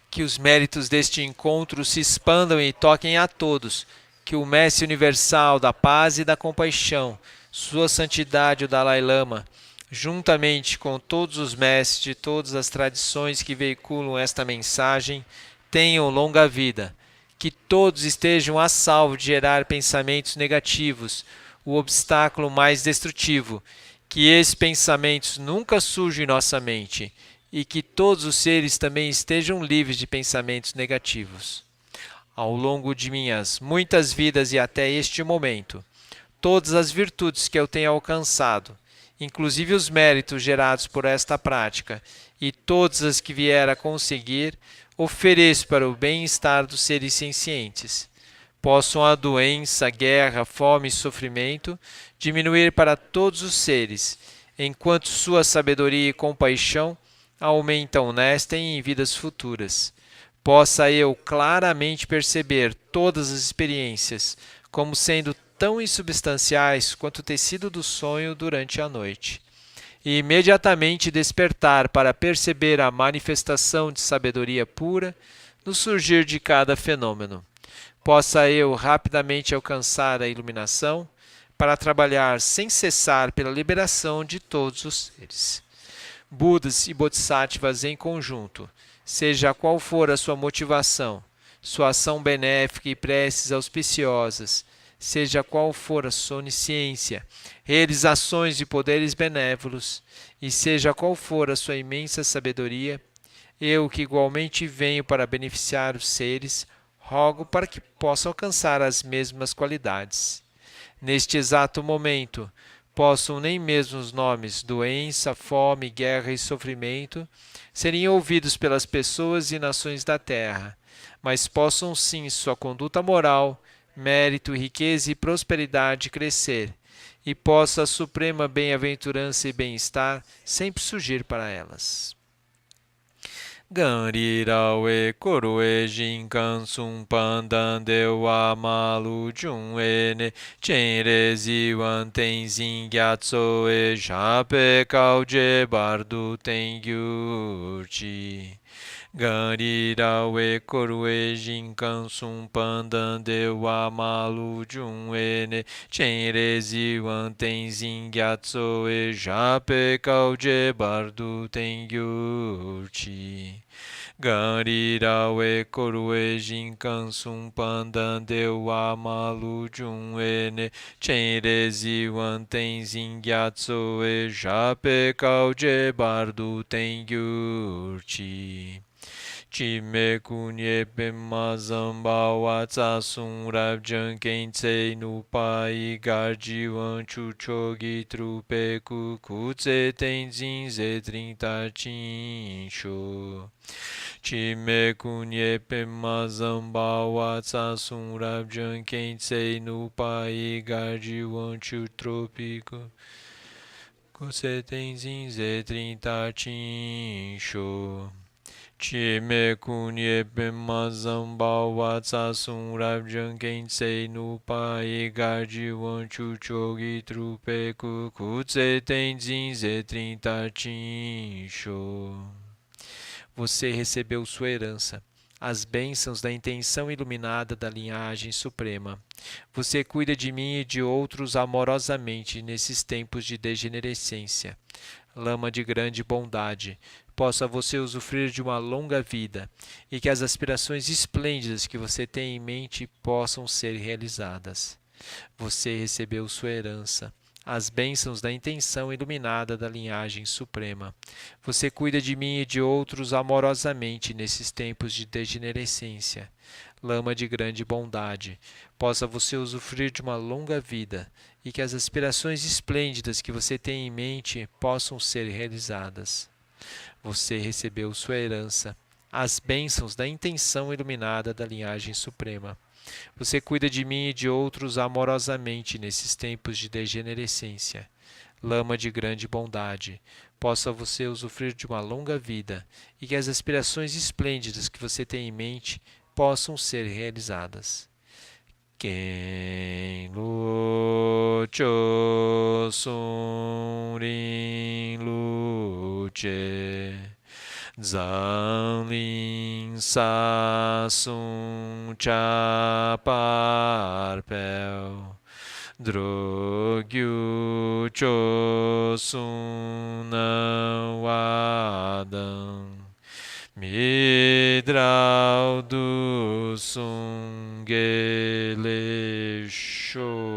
Que os méritos deste encontro se expandam e toquem a todos. Que o Mestre Universal da Paz e da Compaixão, Sua Santidade o Dalai Lama, juntamente com todos os mestres de todas as tradições que veiculam esta mensagem, tenham longa vida. Que todos estejam a salvo de gerar pensamentos negativos, o obstáculo mais destrutivo. Que esses pensamentos nunca surjam em nossa mente e que todos os seres também estejam livres de pensamentos negativos. Ao longo de minhas muitas vidas e até este momento, todas as virtudes que eu tenho alcançado, inclusive os méritos gerados por esta prática e todas as que vier a conseguir, ofereço para o bem-estar dos seres sencientes. Possam a doença, guerra, fome e sofrimento diminuir para todos os seres, enquanto sua sabedoria e compaixão aumentam nesta e em vidas futuras. Possa eu claramente perceber todas as experiências como sendo tão insubstanciais quanto o tecido do sonho durante a noite, e imediatamente despertar para perceber a manifestação de sabedoria pura no surgir de cada fenômeno. Possa eu rapidamente alcançar a iluminação para trabalhar sem cessar pela liberação de todos os seres. Budas e Bodhisattvas em conjunto, seja qual for a sua motivação, sua ação benéfica e preces auspiciosas, seja qual for a sua onisciência, realizações de poderes benévolos, e seja qual for a sua imensa sabedoria, eu que igualmente venho para beneficiar os seres, rogo para que possa alcançar as mesmas qualidades. Neste exato momento, possam nem mesmo os nomes doença, fome, guerra e sofrimento serem ouvidos pelas pessoas e nações da terra, mas possam sim sua conduta moral, mérito, riqueza e prosperidade crescer, e possa a suprema bem-aventurança e bem-estar sempre surgir para elas. Ganrirawe koroe jinkan sum pandan dewa malu junene chenre ziwan tenzin gyatso e jape kauje bardu tengyurchi. Ganrirawe koroe jinkan sum pandan dewa malu junene chenre ziwan tenzin gyatso e jape kauje bardu tengyurchi. Ganrirawe koroe jinkan sum pandan dewa malu junene chenre ziwan tenzin gyatso e jape kauje bardu tengyurchi. Chime kunye pema zamba watsa sun rabjan kensei nupai garjiwan chuchogi trupe kukutse tenzin ze 30 chinsho. Chime kunye pema zamba watsa sun rabjan kensei nupai garjiwan chutropi kukutse tenzin ze 30 chinsho. Chime kunye pema zamba watsa sun rabjan kensei nupai garjiwan chuchogi trupe kukutse tenzin ze 30 chinsho. Você recebeu sua herança, as bênçãos da intenção iluminada da linhagem suprema. Você cuida de mim e de outros amorosamente nesses tempos de degenerescência. Lama de grande bondade, possa você usufruir de uma longa vida e que as aspirações esplêndidas que você tem em mente possam ser realizadas. Você recebeu sua herança, as bênçãos da intenção iluminada da linhagem suprema. Você cuida de mim e de outros amorosamente nesses tempos de degenerescência. Lama de grande bondade, possa você usufruir de uma longa vida e que as aspirações esplêndidas que você tem em mente possam ser realizadas. Você recebeu sua herança, as bênçãos da intenção iluminada da linhagem suprema. Você cuida de mim e de outros amorosamente nesses tempos de degenerescência. Lama de grande bondade, possa você usufruir de uma longa vida e que as aspirações esplêndidas que você tem em mente possam ser realizadas. Ken Lu Cho Sun Rin Lu Che Zanlin Sasum Chaparpel Drogyu Chosun Wadam Midral do Sungele Show